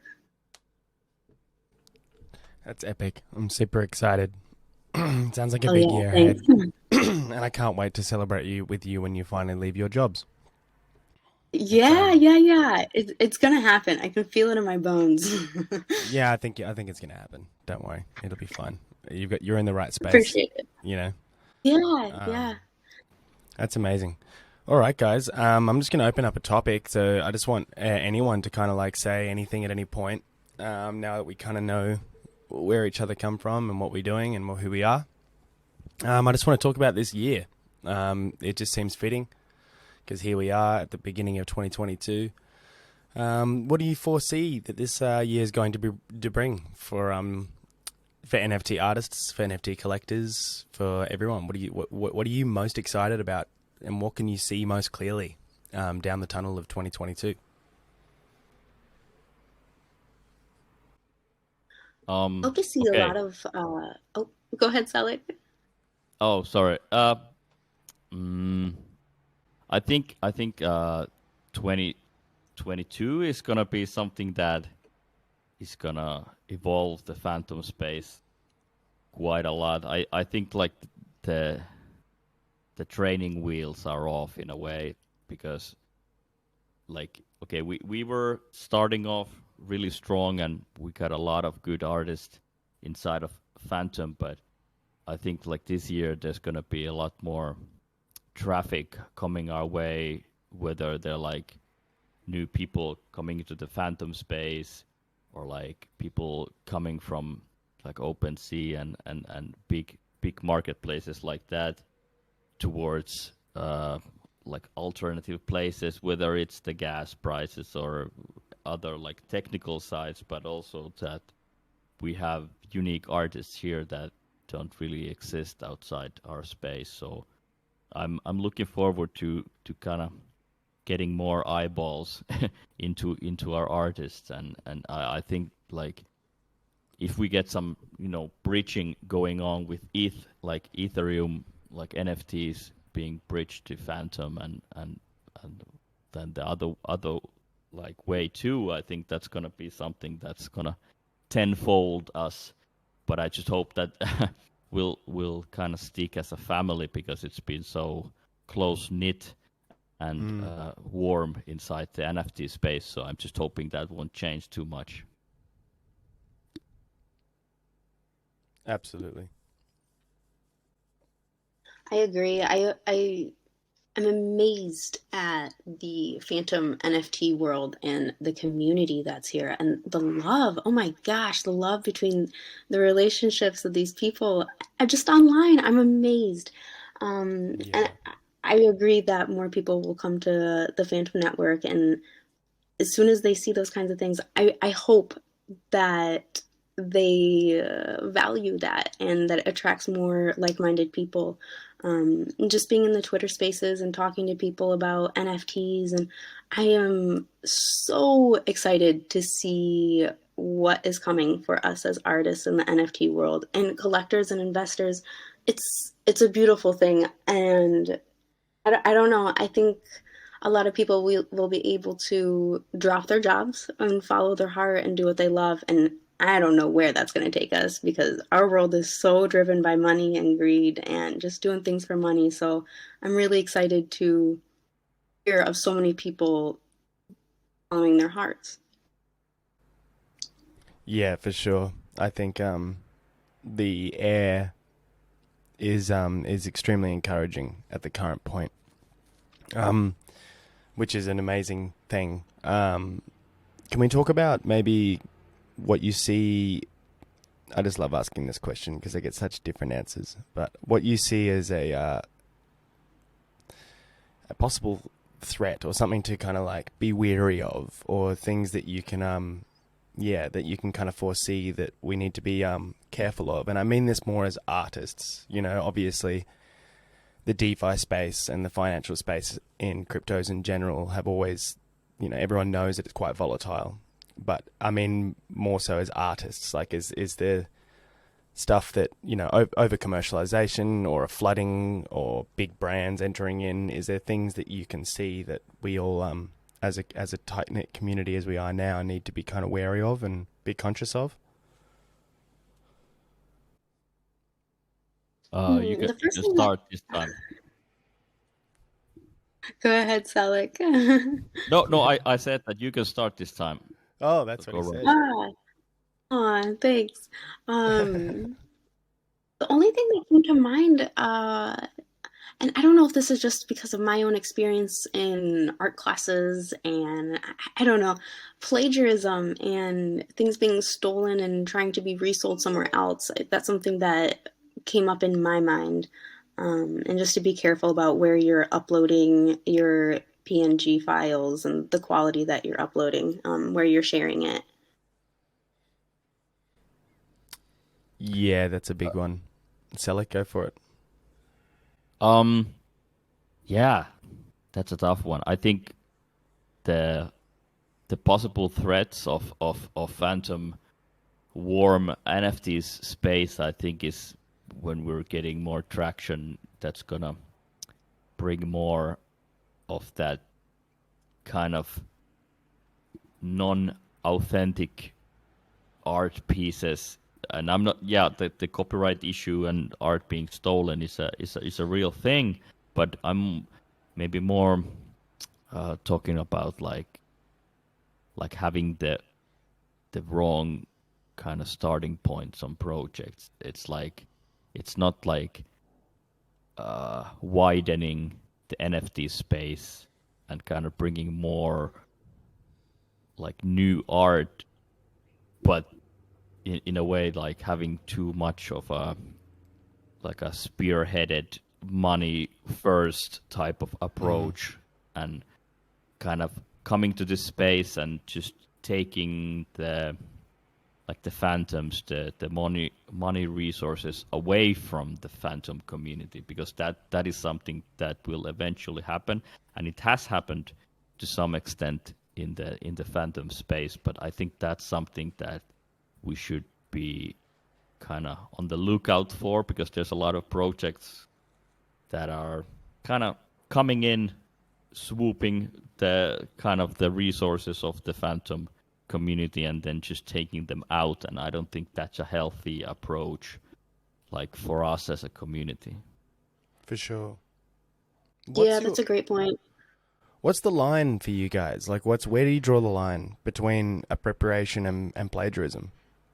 That's epic. I'm super excited. Sounds like a Oh big yeah, year thanks. ahead. And I can't wait to celebrate you with you when you finally leave your jobs. It's Yeah, yeah, yeah. It's gonna happen. I can feel it in my bones. yeah, I think it's gonna happen. Don't worry, it'll be fine. You're in the right space. Appreciate it. You know, Yeah, um, yeah. that's amazing. All right, guys. I'm just gonna open up a topic. So I just want anyone to kind of like say anything at any point. Now that we kind of know where each other come from and what we're doing and who we are, I just want to talk about this year. It just seems fitting because here we are at the beginning of 2022. What do you foresee that this year is going to bring for NFT artists, for NFT collectors, for everyone? What are you most excited about, and what can you see most clearly down the tunnel of 2022? Hope to see a Okay. lot of oh, go ahead, Sellek. Oh, sorry. Mm, I think 2022 is gonna be something that is gonna evolve the Phantom space quite a lot. I think like the the training wheels are off in a way because like okay we were starting off really strong and we got a lot of good artists inside of Phantom, but I think like this year there's gonna be a lot more traffic coming our way, whether they're like new people coming into the Phantom space or like people coming from like OpenSea and big marketplaces like that towards like alternative places, whether it's the gas prices or other like technical sides, but also that we have unique artists here that don't really exist outside our space. So I'm looking forward to kind of getting more eyeballs into our artists, and I think like if we get some bridging going on with like Ethereum, like NFTs being bridged to Phantom and then the other like way too, I think that's gonna be something that's gonna tenfold us. But I just hope that we'll kind of stick as a family because it's been so close knit and Mm, warm inside the NFT space. So I'm just hoping that won't change too much. absolutely. I agree. I'm amazed at the Fantom NFT world and the community that's here and the love. Oh my gosh, the love between the relationships of these people just online. I'm amazed. And Yeah. I agree that more people will come to the Fantom Network. And as soon as they see those kinds of things, I hope that they value that and that it attracts more like-minded people. Just being in the Twitter spaces and talking to people about NFTs, and I am so excited to see what is coming for us as artists in the NFT world and collectors and investors. It's a beautiful thing, and I don't know. I think a lot of people will be able to drop their jobs and follow their heart and do what they love. And I don't know where that's going to take us because our world is so driven by money and greed and just doing things for money. So I'm really excited to hear of so many people following their hearts. Yeah, for sure. I think the air is extremely encouraging at the current point, which is an amazing thing. Can we talk about maybe what you see? I just love asking this question because I get such different answers. But what you see as a possible threat or something to kind of like be wary of, or things that you can that you can kind of foresee that we need to be careful of. And I mean this more as artists. You know, obviously the DeFi space and the financial space in cryptos in general have always, everyone knows that it's quite volatile. But I mean more so as artists, like is there stuff that, over commercialization or a flooding or big brands entering in? Is there things that you can see that we all, as a tight knit community as we are now, need to be kind of wary of and be conscious of? You can The you first can thing that start this time. go ahead, Selleck. No, I said that you can start this time. Oh, that's So what go he right said. ahead. Thanks. The only thing that came to mind, and I don't know if this is just because of my own experience in art classes and I don't know, plagiarism and things being stolen and trying to be resold somewhere else. That's something that came up in my mind. And just to be careful about where you're uploading your PNG files and the quality that you're uploading, where you're sharing it. Yeah, that's a big one. Sellek, go for it. Um, yeah, that's a tough one. I think the possible threats of Phantom warm NFTs space, I think, is when we're getting more traction. That's gonna bring more of that kind of non-authentic art pieces. And I'm not, yeah, the copyright issue and art being stolen is a real thing. But I'm maybe more talking about like having the wrong kind of starting points on projects. It's not like widening the NFT space and kind of bringing more like new art, but in a way like having too much of a like a spearheaded money first type of approach and kind of coming to this space and just taking the like the phantoms, the money resources away from the phantom community, because that is something that will eventually happen, and it has happened to some extent in the phantom space. But I think that's something that we should be kind of on the lookout for, because there's a lot of projects that are kind of coming in, swooping the kind of the resources of the phantom community and then just taking them out. And I don't think that's a healthy approach, like for us as a community. For sure. Yeah, What's your that's a great point. what's the line for you guys? Like, where do you draw the line between appropriation and plagiarism?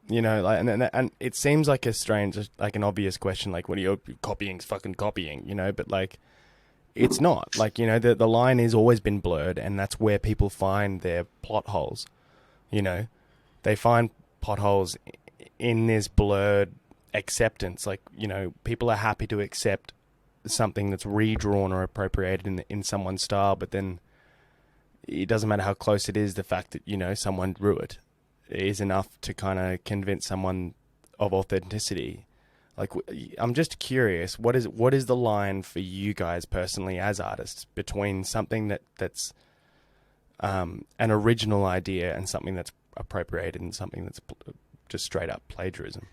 You know, like, and it seems like a strange, like an obvious question, like, what are you copying's fucking copying, you know? But like, it's not. Like, you know, the line has always been blurred, and that's where people find their plot holes. You know, they find plot holes in this blurred acceptance. Like, you know, people are happy to accept something that's redrawn or appropriated in someone's style, but then it doesn't matter how close it is. The fact that, you know, someone drew it is enough to kind of convince someone of authenticity. Like, I'm just curious, what is the line for you guys personally as artists between something that's an original idea and something that's appropriated and something that's just straight up plagiarism?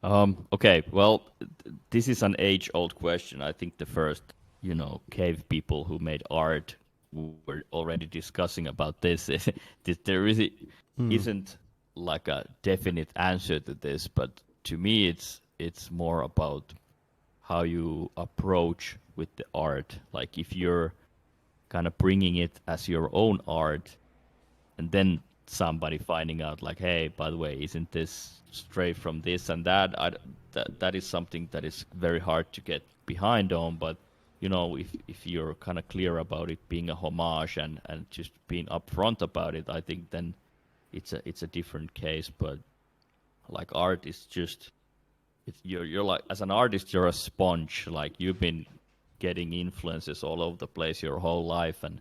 Okay, well, this is an age-old question. I think the first, cave people who made art were already discussing about this. There really isn't like a definite answer to this, but to me, it's more about how you approach with the art. Like if you're kind of bringing it as your own art, and then somebody finding out like, hey, by the way, isn't this straight from this and that? That is something that is very hard to get behind on. But if you're kind of clear about it being a homage and just being upfront about it, I think then it's a different case. But like art is just, you're like, as an artist, you're a sponge. Like you've been getting influences all over the place your whole life, and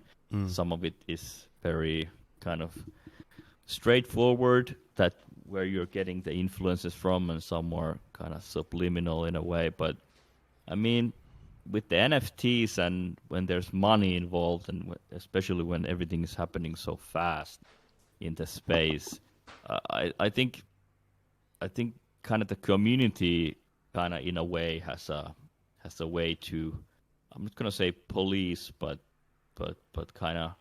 some of it is very kind of straightforward, that where you're getting the influences from, and some more kind of subliminal in a way. But I mean, with the NFTs and when there's money involved, and especially when everything is happening so fast in the space, I think kind of the community kind of in a way has a way to, I'm not gonna say police, but kind of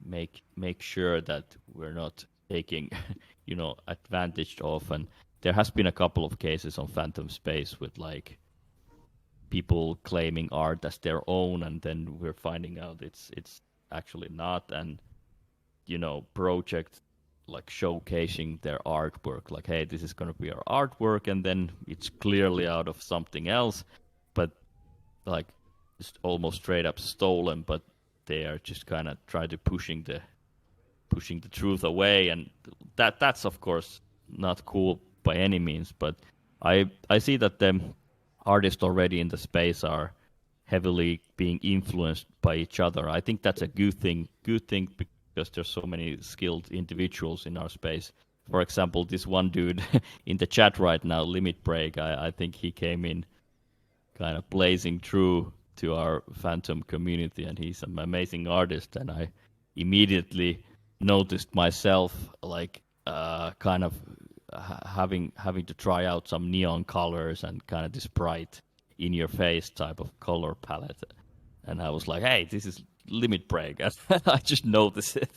make sure that we're not taking advantage of. And there has been a couple of cases on Fantom Space with like people claiming art as their own, and then we're finding out it's actually not. And project like showcasing their artwork, like, hey, this is going to be our artwork, and then it's clearly out of something else, but like it's almost straight up stolen, but they are just kind of trying to pushing the truth away, and that's of course not cool by any means. But I see that the artists already in the space are heavily being influenced by each other. I think that's a good thing because there's so many skilled individuals in our space. For example, this one dude in the chat right now, Limit Break, I think he came in kind of blazing through to our Fantom community, and he's an amazing artist. And I immediately noticed myself like kind of having to try out some neon colors and kind of this bright in your face type of color palette. And I was like, hey, this is Limit Break. I just noticed it,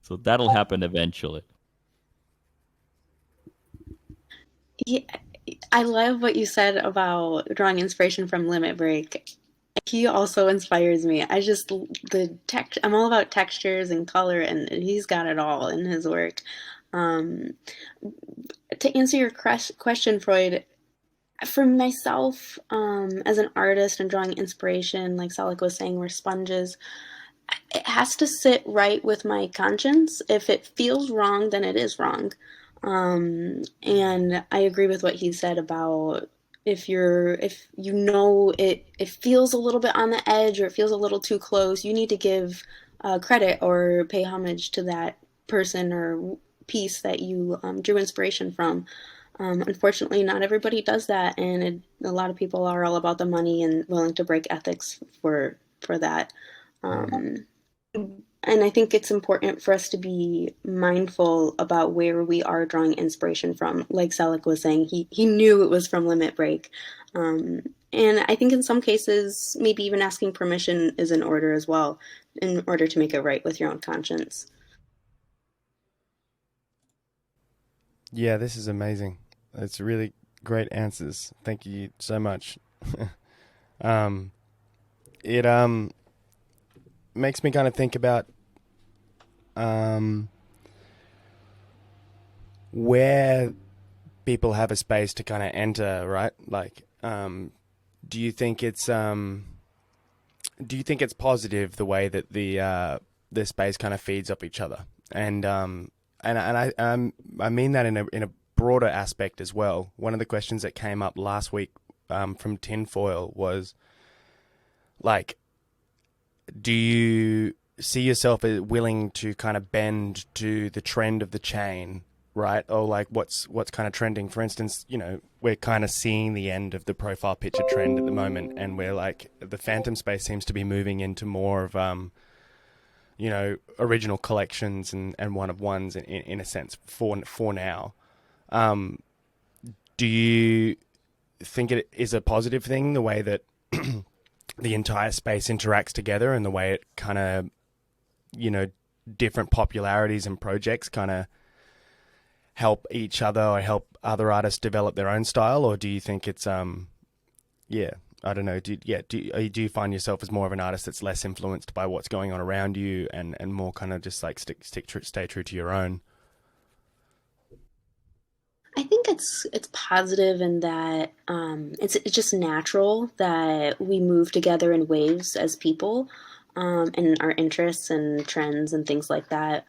so that'll happen eventually. Yeah, I love what you said about drawing inspiration from Limit Break. He also inspires me. I'm all about textures and color, and he's got it all in his work. To answer your question, Froyd, for myself, as an artist and drawing inspiration, like Sellek was saying, we're sponges. It has to sit right with my conscience. If it feels wrong, then it is wrong. And I agree with what he said about if you know it feels a little bit on the edge, or it feels a little too close, you need to give credit or pay homage to that person or piece that you drew inspiration from. Unfortunately, not everybody does that, and a lot of people are all about the money and willing to break ethics for that. And I think it's important for us to be mindful about where we are drawing inspiration from. Like Sellek was saying, he knew it was from Limit Break. And I think in some cases, maybe even asking permission is in order as well, in order to make it right with your own conscience. Yeah, this is amazing. It's really great answers. Thank you so much. It makes me kind of think about where people have a space to kind of enter, right? Like, do you think it's positive the way that the space kind of feeds up each other? And I mean that in a broader aspect as well. One of the questions that came up last week from Tinfoil was like, do you see yourself as willing to kind of bend to the trend of the chain, right? Or like what's kind of trending? For instance, you know, we're kind of seeing the end of the profile picture trend at the moment, and we're like, the Fantom space seems to be moving into more of you know, original collections and one of ones in a sense for now. Do you think it is a positive thing, the way that the entire space interacts together and the way it kind of, you know, different popularities and projects kind of help each other or help other artists develop their own style? Or do you think it's, yeah, I don't know. Do you find yourself as more of an artist that's less influenced by what's going on around you and more kind of just like stay true to your own? I think it's positive in that it's just natural that we move together in waves as people, and our interests and trends and things like that.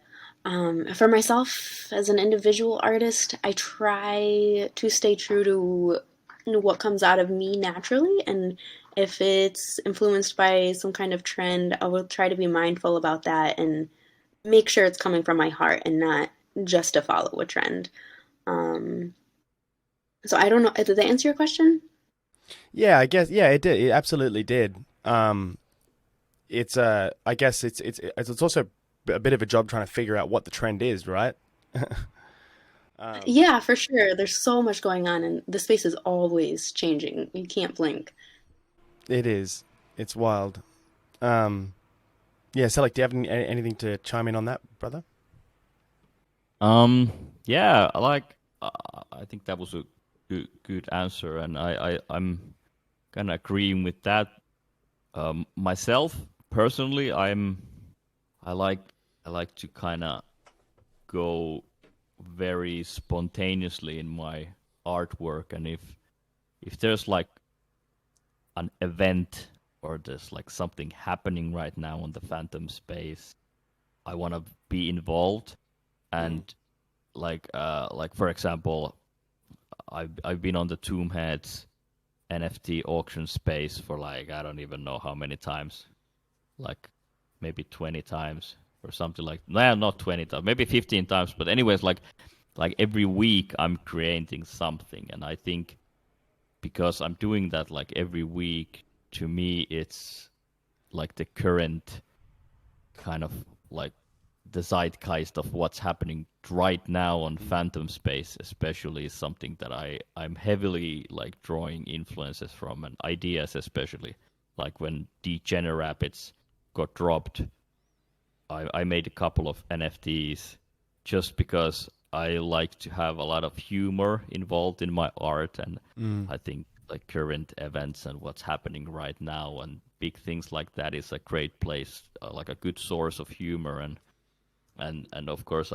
For myself as an individual artist, I try to stay true to what comes out of me naturally, and if it's influenced by some kind of trend, I will try to be mindful about that and make sure it's coming from my heart and not just to follow a trend. Um, so I don't know. Did that answer your question? Yeah, I guess. Yeah, it did. It absolutely did. It's I guess it's also a bit of a job trying to figure out what the trend is, right? um, Yeah, for sure. There's so much going on, and the space is always changing. You can't blink. it is. It's wild. Um, yeah. So, like, do you have anything to chime in on that, brother? Um, yeah, I think that was a good answer, and I'm kind of agreeing with that. Myself personally, I like I like to kind of go very spontaneously in my artwork, and if there's like an event or there's like something happening right now on the Phantom space, I want to be involved. And like for example, I've been on the Tombheads NFT auction space for like I don't even know how many times, like maybe 20 times or something like nah, not 20 times, maybe 15 times. But anyways, like every week I'm creating something, and I think because I'm doing that like every week, to me it's like the current kind of like the zeitgeist of what's happening right now on Phantom Space, especially, is something that I'm heavily like drawing influences from and ideas, especially like when Degenerapids got dropped. I made a couple of NFTs just because I like to have a lot of humor involved in my art, and Mm. I think like current events and what's happening right now and big things like that is a great place, like a good source of humor, and of course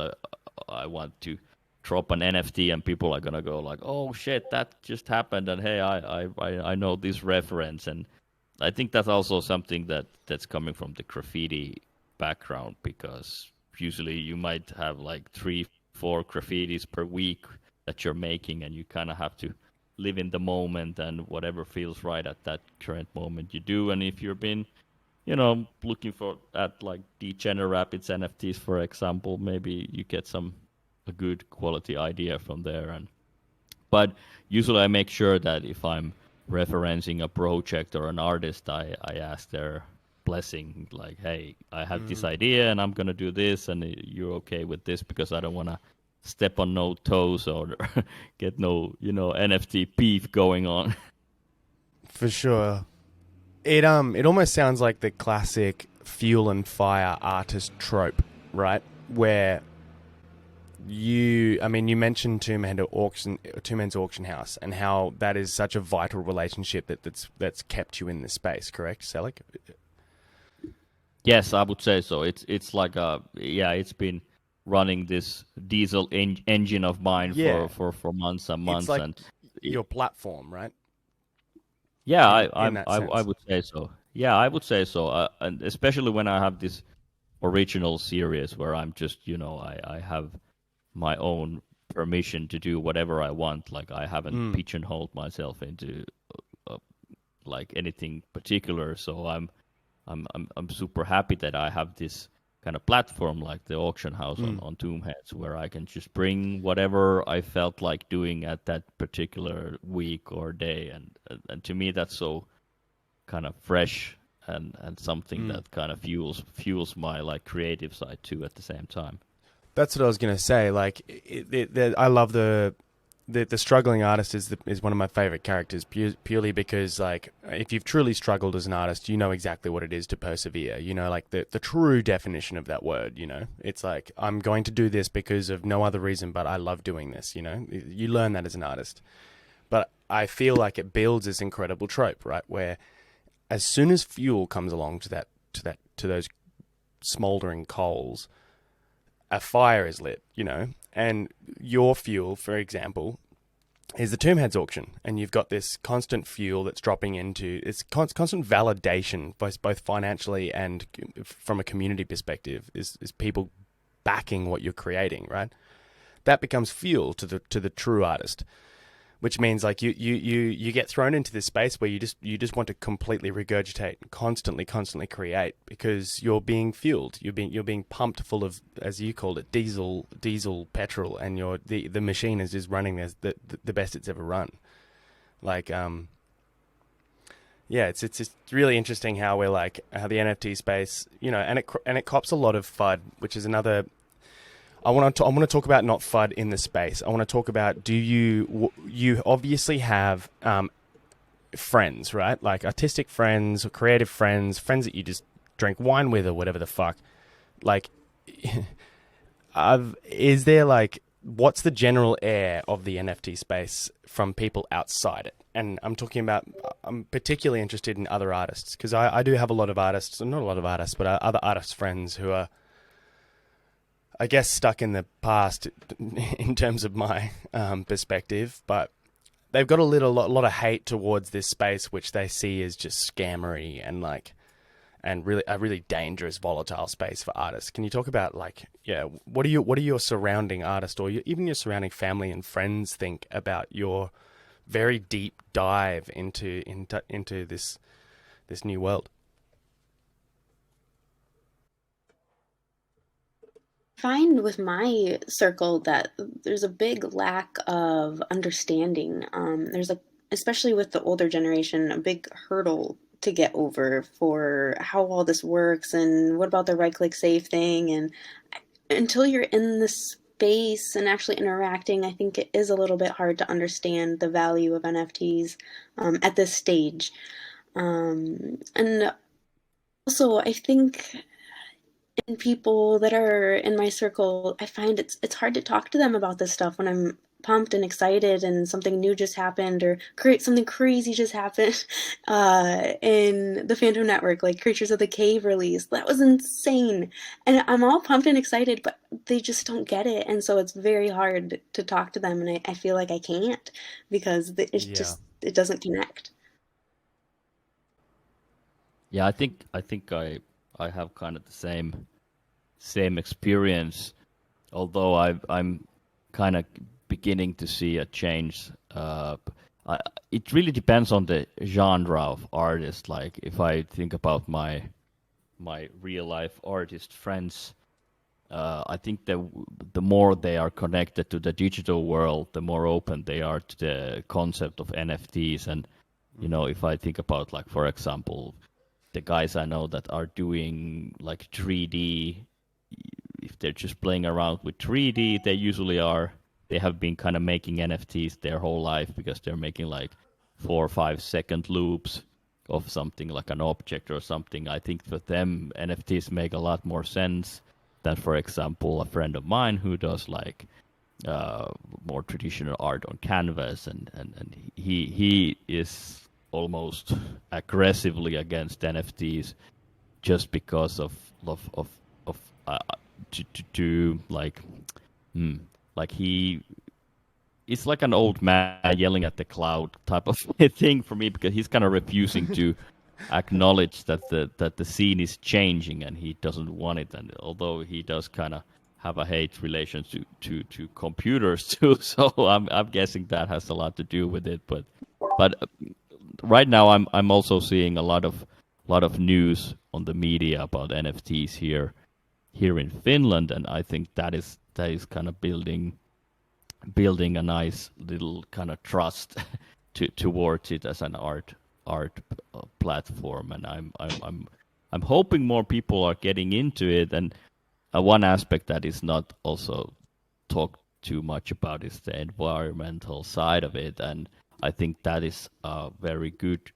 I want to drop an NFT and people are gonna go like, oh shit, that just happened, and hey, I know this reference, and I think that's also something that's coming from the graffiti background, because usually you might have like 3-4 graffitis per week that you're making, and you kind of have to live in the moment and whatever feels right at that current moment you do. And if you've been looking for at like Degenerapids NFTs, for example, maybe you get a good quality idea from there. But usually I make sure that if I'm referencing a project or an artist, I ask their blessing, like, hey, I have this idea and I'm gonna do this, and you're okay with this, because I don't wanna step on no toes or get no NFT beef going on. For sure. It almost sounds like the classic fuel and fire artist trope, right? Where you mentioned Two Men's Auction House, and how that is such a vital relationship that's kept you in this space, correct, Sellek? Yes, I would say so. It's like it's been running this diesel engine of mine Yeah, for months and it's months, like and your platform, right? yeah, In that I sense. would say so. Yeah, I would say so. And especially when I have this original series where I'm just, I have my own permission to do whatever I want. Like I haven't Mm, pigeonholed myself into uh, like anything particular. So I'm super happy that I have this kind of platform like the auction house mm, on Tombheads where I can just bring whatever I felt like doing at that particular week or day, and to me that's so kind of fresh and something mm. that kind of fuels my like creative side too at the same time. That's what I was gonna say. Like, I love the struggling artist is one of my favorite characters purely because like if you've truly struggled as an artist, you know exactly what it is to persevere. You know, like the true definition of that word. You know, it's like I'm going to do this because of no other reason, but I love doing this. You know, you learn that as an artist. But I feel like it builds this incredible trope, right? Where as soon as fuel comes along to those smoldering coals, a fire is lit, you know, and your fuel, for example, is the Tombheads auction, and you've got this constant fuel that's dropping into it's constant validation, both financially and from a community perspective, is people backing what you're creating, right? That becomes fuel to the true artist, which means like you get thrown into this space where you just want to completely regurgitate and constantly create because you're being fueled, you're being pumped full of, as you called it, diesel petrol, and the machine is just running as the best it's ever run. Like yeah, it's just really interesting how we're like how the NFT space, you know, and it cops a lot of FUD, which is another. I want to talk about not FUD in the space. I want to talk about you obviously have friends, right? Like artistic friends or creative friends, friends that you just drink wine with or whatever the fuck. Like, is there like what's the general air of the NFT space from people outside it? And I'm particularly interested in other artists because I do have a lot of artists, not a lot of artists, but other artist friends who are, I guess, stuck in the past in terms of my perspective, but they've got a lot of hate towards this space, which they see as just scammery and really a really dangerous, volatile space for artists. Can you talk about like, yeah, what are your surrounding artists or even your surrounding family and friends think about your very deep dive into this new world? Find with my circle that there's a big lack of understanding. There's a, especially with the older generation, a big hurdle to get over for how all this works and what about the right click save thing. And until you're in the space and actually interacting, I think it is a little bit hard to understand the value of NFTs at this stage. And also, I think in people that are in my circle, I find it's hard to talk to them about this stuff when I'm pumped and excited and something new just happened or create something crazy just happened in the Phantom Network, like Creatures of the Cave release. That was insane. And I'm all pumped and excited, but they just don't get it. And so it's very hard to talk to them. And I feel like I can't because it's Yeah. just, it doesn't connect. Yeah, I have kind of the same experience, although I'm kind of beginning to see a change. It really depends on the genre of artist. Like if I think about my real life artist friends, I think that the more they are connected to the digital world, the more open they are to the concept of NFTs. And if I think about, like, for example, the guys I know that are doing like 3D, if they're just playing around with 3D, they usually are. They have been kind of making NFTs their whole life because they're making like 4 or 5 second loops of something like an object or something. I think for them, NFTs make a lot more sense than, for example, a friend of mine who does like uh, more traditional art on canvas, and he is almost aggressively against NFTs just because of to like it's like an old man yelling at the cloud type of thing for me, because he's kind of refusing to acknowledge that the scene is changing and he doesn't want it. And although he does kind of have a hate relation to computers too, so I'm guessing that has a lot to do with it. But right now I'm also seeing a lot of news on the media about NFTs here in Finland, and I think that is kind of building a nice little kind of trust towards it as an art platform. And I'm hoping more people are getting into it. And one aspect that is not also talked too much about is the environmental side of it, and I think that is a very good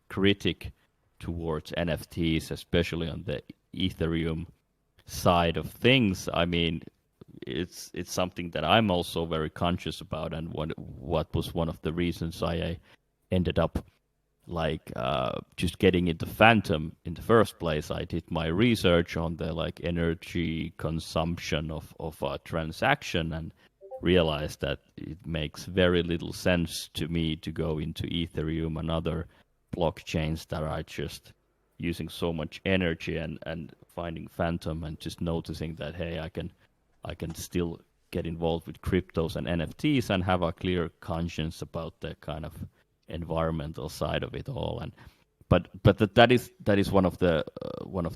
critic towards NFTs, especially on the Ethereum side of things. I mean, it's something that I'm also very conscious about, and what was one of the reasons I ended up like just getting into Fantom in the first place. I did my research on the like energy consumption of a transaction and realized that it makes very little sense to me to go into Ethereum and other blockchains that are just using so much energy, and finding Fantom and just noticing that, hey, I can still get involved with cryptos and NFTs and have a clear conscience about the kind of environmental side of it all. And but that is one of the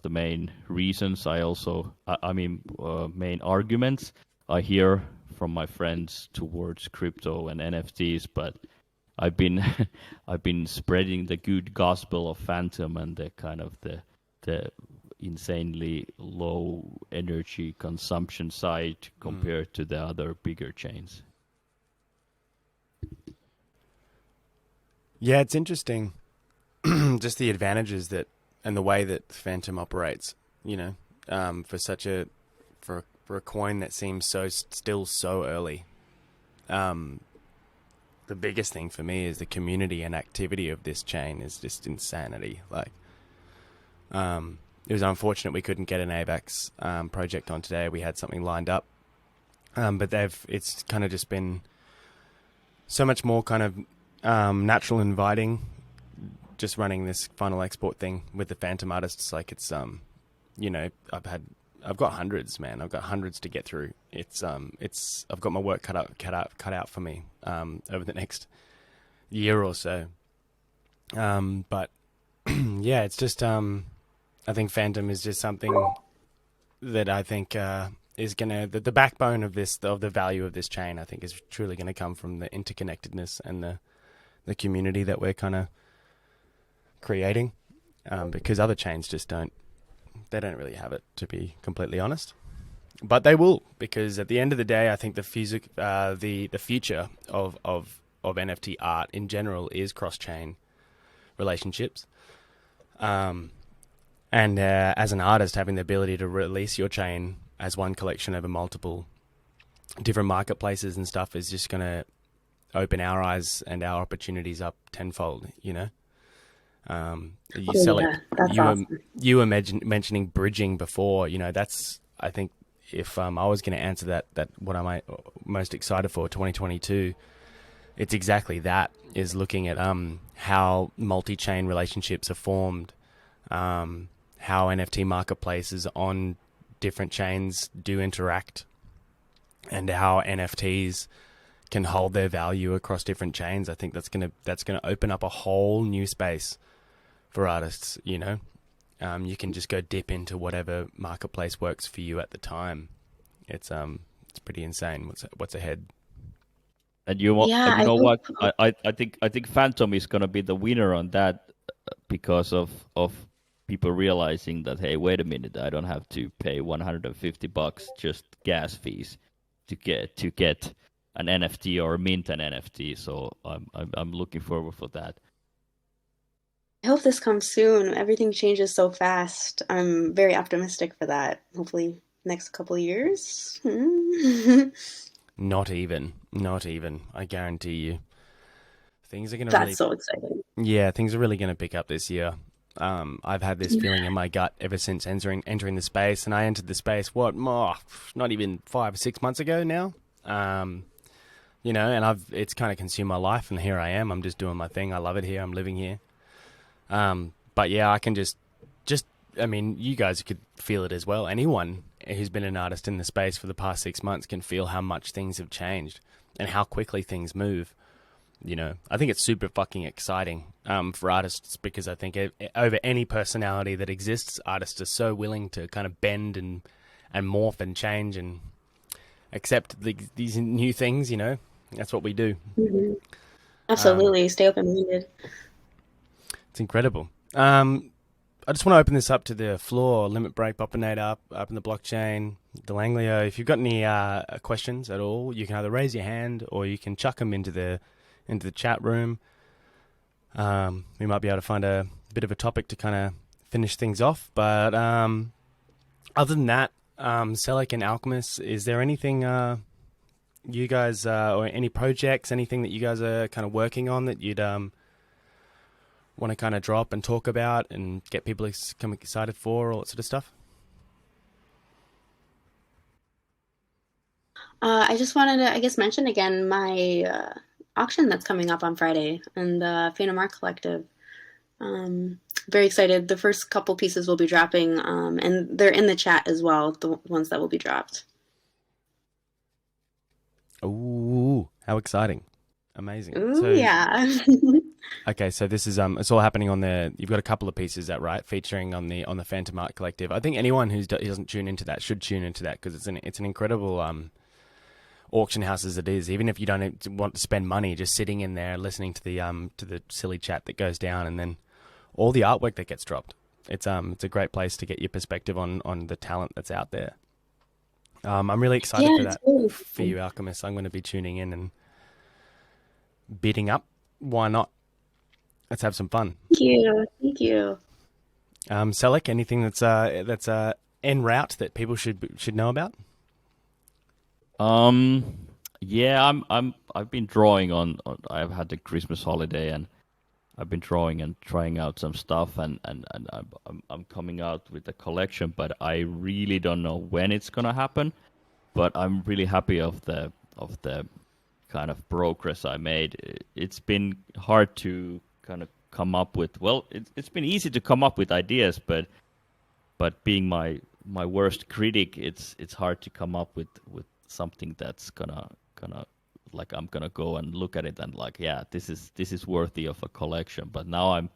main reasons. Main arguments I hear from my friends towards crypto and NFTs. But I've been I've been spreading the good gospel of Fantom and the kind of the insanely low energy consumption side compared to the other bigger chains. Yeah, it's interesting. Just the advantages that and the way that Fantom operates. For such a for a coin that seems still so early. The biggest thing for me is the community and activity of this chain is just insanity. Like, it was unfortunate we couldn't get an AVAX project on today. We had something lined up, but it's kind of just been so much more kind of natural, inviting, just running this final export thing with the Fantom artists. Like, it's I've got hundreds, man. I've got hundreds to get through. I've got my work cut out for me over the next year or so. But yeah, it's just I think Fantom is just something that I think is gonna the backbone of the value of this chain. I think is truly going to come from the interconnectedness and the community that we're kind of creating, because other chains just don't really have it, to be completely honest. But they will, because at the end of the day, I think the future of NFT art in general is cross-chain relationships. And as an artist, having the ability to release your chain as one collection over multiple different marketplaces and stuff is just going to open our eyes and our opportunities up tenfold, You were mentioning bridging before. That's, I think, if I was going to answer that what am I most excited for 2022, it's exactly that, is looking at how multi-chain relationships are formed, how NFT marketplaces on different chains do interact, and how NFTs can hold their value across different chains. I think that's gonna open up a whole new space for artists. You can just go dip into whatever marketplace works for you at the time. It's pretty insane what's ahead. And you know what? I think Fantom is gonna be the winner on that, because of people realizing that, hey, wait a minute, I don't have to pay $150 just gas fees to get an NFT or mint an NFT. So I'm looking forward for that. I hope this comes soon. Everything changes so fast. I'm very optimistic for that. Hopefully next couple of years. Not even. I guarantee you. Things are going to That's so exciting. Yeah, things are really going to pick up this year. I've had this feeling in my gut ever since entering the space, and I entered the space not even 5 or 6 months ago now. And it's kind of consumed my life, and here I am. I'm just doing my thing. I love it here. I'm living here. But yeah, I can I mean, you guys could feel it as well. Anyone who's been an artist in the space for the past 6 months can feel how much things have changed and how quickly things move. I think it's super fucking exciting for artists, because I think over any personality that exists, artists are so willing to kind of bend and morph and change and accept these new things. That's what we do. Mm-hmm. Absolutely. Stay open-minded. It's incredible. I just want to open this up to the floor. Limit Break, Bopinator, up in the blockchain, Delanglio. If you've got any questions at all, you can either raise your hand or you can chuck them into the chat room. We might be able to find a bit of a topic to kind of finish things off. But other than that, Sellek and Alchemiss, is there anything you guys or any projects, anything that you guys are kind of working on that you'd want to kind of drop and talk about and get people excited for, all that sort of stuff? I just wanted to, I guess, mention again my auction that's coming up on Friday and the Fantom Art Collective. Very excited. The first couple pieces will be dropping, and they're in the chat as well, the ones that will be dropped. Ooh, how exciting. Amazing. Ooh, yeah. Okay, so this is it's all happening on you've got a couple of pieces, that right, featuring on the Fantom Art Collective. I think anyone who doesn't tune into that should tune into that, because it's an incredible auction house as it is. Even if you don't want to spend money, just sitting in there listening to the silly chat that goes down, and then all the artwork that gets dropped. It's a great place to get your perspective on the talent that's out there. I'm really excited for that really for you, Alchemiss. I'm going to be tuning in and bidding up. Why not? Let's have some fun. Thank you. Sellek, anything that's en route that people should know about? Yeah, I've been drawing on. I've had the Christmas holiday, and I've been drawing and trying out some stuff, and I'm coming out with a collection, but I really don't know when it's gonna happen. But I'm really happy of the kind of progress I made. It's been hard to kind of come up with. Well, it's been easy to come up with ideas, but being my worst critic, it's hard to come up with something that's gonna like I'm gonna go and look at it and like, yeah, this is worthy of a collection. But now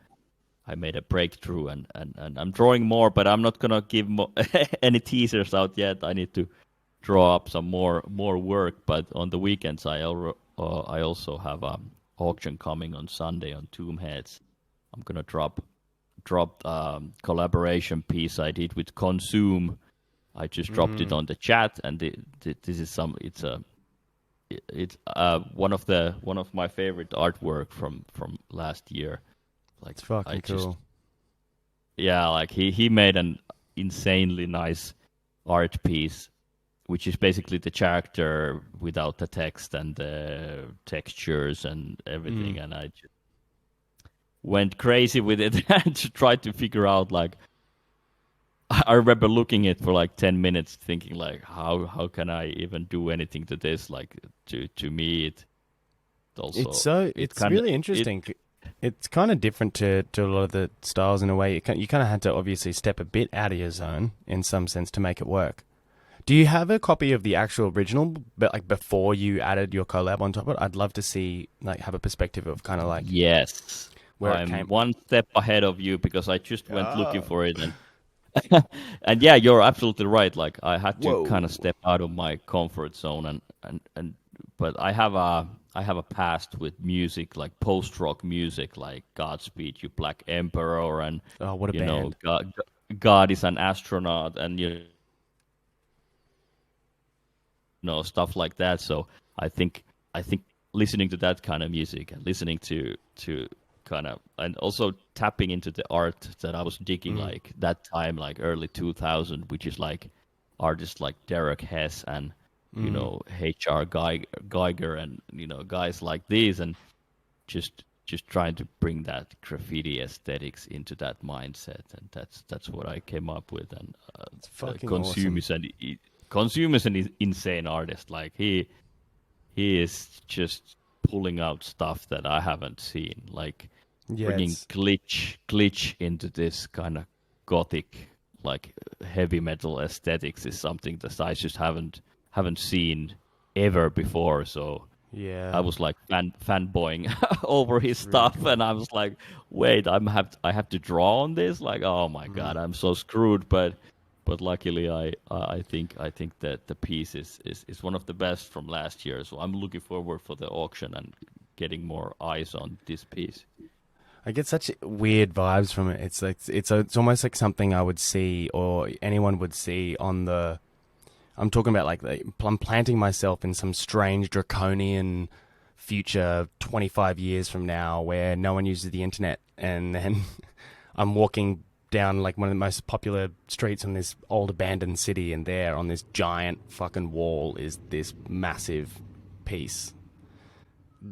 I made a breakthrough, and I'm drawing more, but I'm not gonna give any teasers out yet. I need to draw up some more work. But on the weekends, I also have auction coming on Sunday on Tomb Heads. I'm gonna drop collaboration piece I did with Consume. I just dropped it on the chat, and this is it's one of my favorite artwork from last year. Like, it's fucking cool. Yeah, like he made an insanely nice art piece, which is basically the character without the text and the textures and everything. And I just went crazy with it and tried to figure out, like, I remember looking at it for like 10 minutes thinking like, how can I even do anything to this? Like, to me, it's really interesting. It's kind of different to a lot of the styles in a way. You kind of had to obviously step a bit out of your zone in some sense to make it work. Do you have a copy of the actual original, but like before you added your collab on top of it? I'd love to see, like, have a perspective of kind of like, yes, where I'm it came. one step ahead of you, because I just went looking for it, and and yeah, you're absolutely right. Like, I had to kind of step out of my comfort zone, and but I have a past with music, like post-rock music, like Godspeed You Black Emperor, and what a band. God is an astronaut, and stuff like that. So I think listening to that kind of music and listening to kind of, and also tapping into the art that I was digging like that time, like early 2000, which is like artists like Derek Hess and H.R. Geiger and guys like these, and just just trying to bring that graffiti aesthetics into that mindset, and that's what I came up with. And It's fucking Consume awesome. Consume is an insane artist. Like he is just pulling out stuff that I haven't seen, like Yeah, bringing it's glitch into this kind of gothic, like heavy metal aesthetics is something that I just haven't seen ever before. So I yeah, was like fanboying over his it's really stuff, cool. and I was like, "Wait, I have to draw on this? Like, oh my god, I'm so screwed." But luckily, I think that the piece is one of the best from last year. So I'm looking forward for the auction and getting more eyes on this piece. I get such weird vibes from it. It's like it's almost like something I would see or anyone would see on the. I'm talking about like I'm planting myself in some strange draconian future 25 years from now where no one uses the internet, and then I'm walking down like one of the most popular streets in this old abandoned city, and there on this giant fucking wall is this massive piece.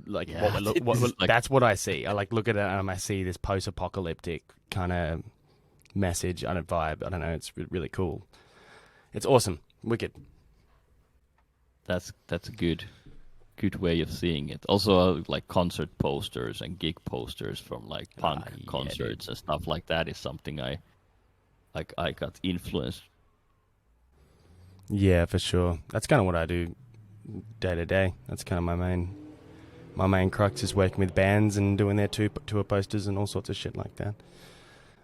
Like Yeah, this what is like that's what I see. I like look at it and I see this post-apocalyptic kind of message on a vibe. I don't know. It's really cool. It's awesome. Wicked. that's a good way of seeing it. Also, like concert posters and gig posters from like punk Yeah, dude. concerts and stuff like that is something I got influenced. Yeah, for sure. That's kind of what I do day to day. That's kind of my main crux is working with bands and doing their tour posters and all sorts of shit like that.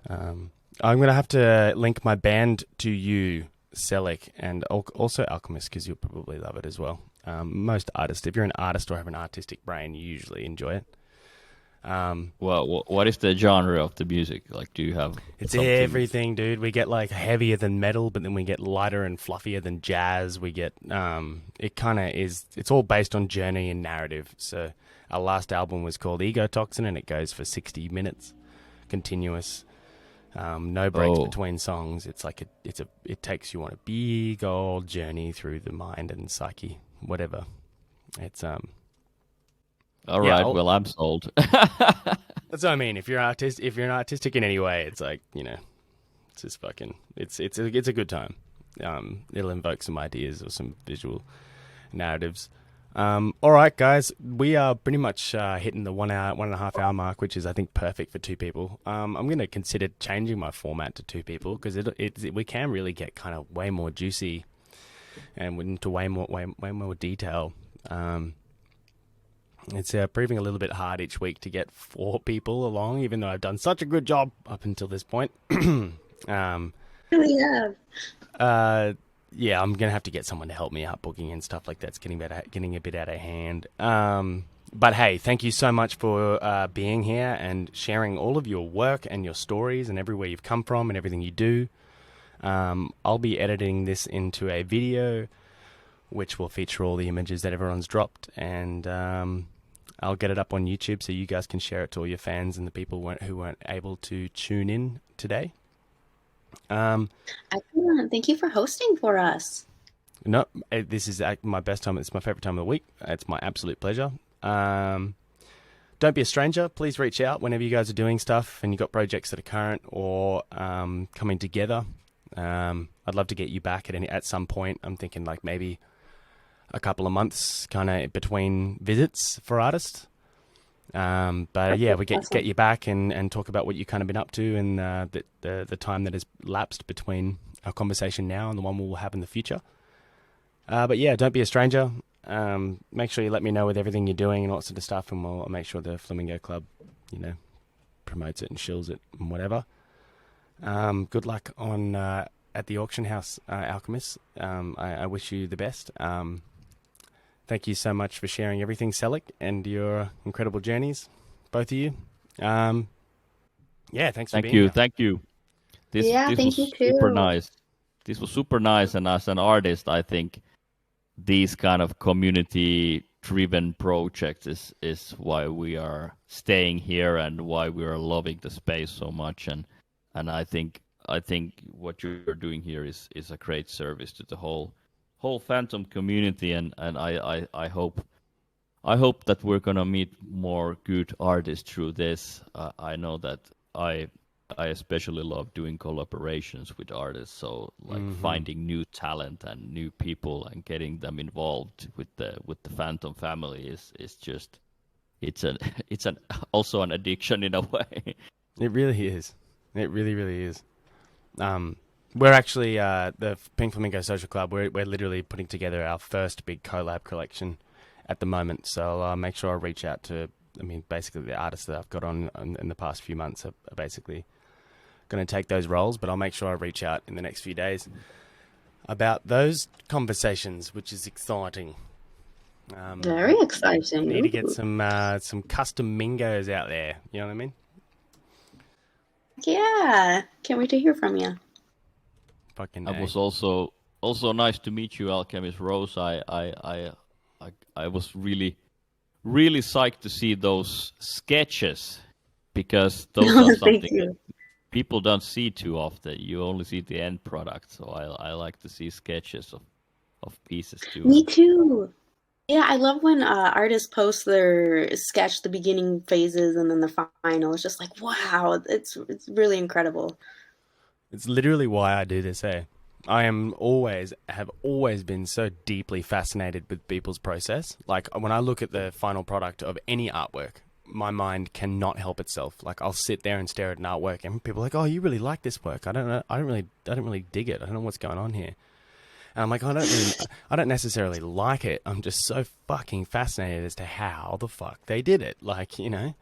I'm gonna have to link my band to you, Sellek, and also Alchemiss, because you'll probably love it as well. Most artists, if you're an artist or have an artistic brain, you usually enjoy it. Well, what is the genre of the music? Like, do you have It's something? everything, dude. We get like heavier than metal, but then we get lighter and fluffier than jazz. We get it kind of is. It's all based on journey and narrative. So our last album was called Ego Toxin, and it goes for 60 minutes, continuous, no breaks Oh, between songs. It's like it takes you on a big old journey through the mind and psyche, whatever. It's all yeah. right. Well, I'm sold. That's what I mean. If you're an artistic in any way, it's like it's just fucking. It's a good time. It'll invoke some ideas or some visual narratives. All right, guys, we are pretty much hitting the 1.5 hour mark, which is I think perfect for two people. I'm going to consider changing my format to two people because we can really get kind of way more juicy and into way more detail. It's proving a little bit hard each week to get four people along, even though I've done such a good job up until this point. um, Really have. yeah, I'm gonna have to get someone to help me out booking and stuff like that's getting a bit out of hand. But hey, thank you so much for being here and sharing all of your work and your stories and everywhere you've come from and everything you do. I'll be editing this into a video, which will feature all the images that everyone's dropped, and I'll get it up on YouTube so you guys can share it to all your fans and the people who weren't able to tune in today. Excellent. Thank you for hosting for us. No, this is my best time. It's my favorite time of the week. It's my absolute pleasure. Don't be a stranger. Please reach out whenever you guys are doing stuff and you've got projects that are current or coming together. I'd love to get you back at some point. I'm thinking like maybe a couple of months kind of between visits for artists. But yeah, we get Awesome. you back and talk about what you've kind of been up to and the time that has lapsed between our conversation now and the one we'll have in the future. But yeah, don't be a stranger. Make sure you let me know with everything you're doing and all that sort of stuff, and I'll make sure the Flamingo Club, promotes it and shills it and whatever. Good luck on at the auction house, Alchemiss. I wish you the best. Thank you so much for sharing everything, Sellek, and your incredible journeys, both of you. Yeah, thanks for Thank being you, here. thank you. Yeah, This thank you was super too. nice. This was super nice, and as an artist, I think these kind of community-driven projects is why we are staying here and why we are loving the space so much. And I think what you're doing here is a great service to the whole Fantom community, and I hope I hope that we're gonna meet more good artists through this. I know that I I especially love doing collaborations with artists. So like finding new talent and new people and getting them involved with the Fantom family is just it's an also an addiction in a way. It really is. It really, really is. We're actually the Pink Flamingo Social Club. We're literally putting together our first big collab collection at the moment. So I'll make sure I reach out to. I mean, basically the artists that I've got on in the past few months are basically going to take those roles. But I'll make sure I reach out in the next few days about those conversations, which is exciting. Very exciting. Need to get Ooh. some custom mingos out there. You know what I mean? Yeah, can't wait to hear from you. Fucking It A. was also nice to meet you, Alchemist Rose. I was really psyched to see those sketches because those are Thank something that you. people don't see too often. You only see the end product, so I like to see sketches of pieces too. Me too. Yeah, I love when artists post their sketch, the beginning phases, and then the final. It's just like, wow, it's really incredible. It's literally why I do this, eh? Have always been so deeply fascinated with people's process. Like when I look at the final product of any artwork, my mind cannot help itself. Like I'll sit there and stare at an artwork and people are like, "Oh, you really like this work." I don't know. I don't really dig it. I don't know what's going on here. And I'm like, I don't necessarily like it. I'm just so fucking fascinated as to how the fuck they did it. Like, I'm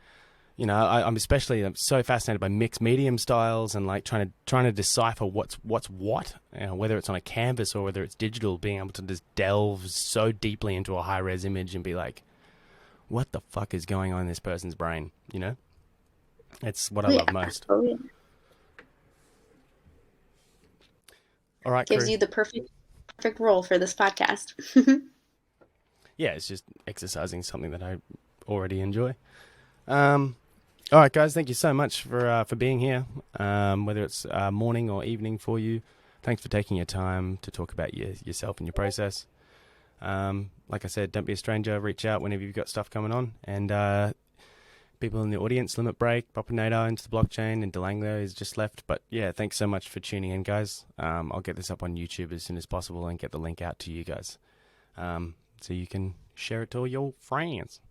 so fascinated by mixed medium styles and like trying to decipher what's what, whether it's on a canvas or whether it's digital. Being able to just delve so deeply into a high res image and be like, what the fuck is going on in this person's brain? You know, it's what I Oh yeah, love most. oh yeah. All right, Gives crew. you the perfect role for this podcast. Yeah, it's just exercising something that I already enjoy. All right, guys, thank you so much for being here. Whether it's morning or evening for you, thanks for taking your time to talk about yourself and your process. Like I said, don't be a stranger. Reach out whenever you've got stuff coming on. And people in the audience, Limit Break, Popinator into the blockchain, and Delanglo is just left. But yeah, thanks so much for tuning in, guys. I'll get this up on YouTube as soon as possible and get the link out to you guys, so you can share it to all your friends.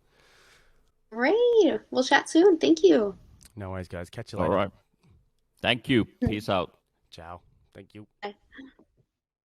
Great. We'll chat soon. Thank you. No worries, guys. Catch you All later. right. Thank you. Peace out. Ciao. Thank you. Bye.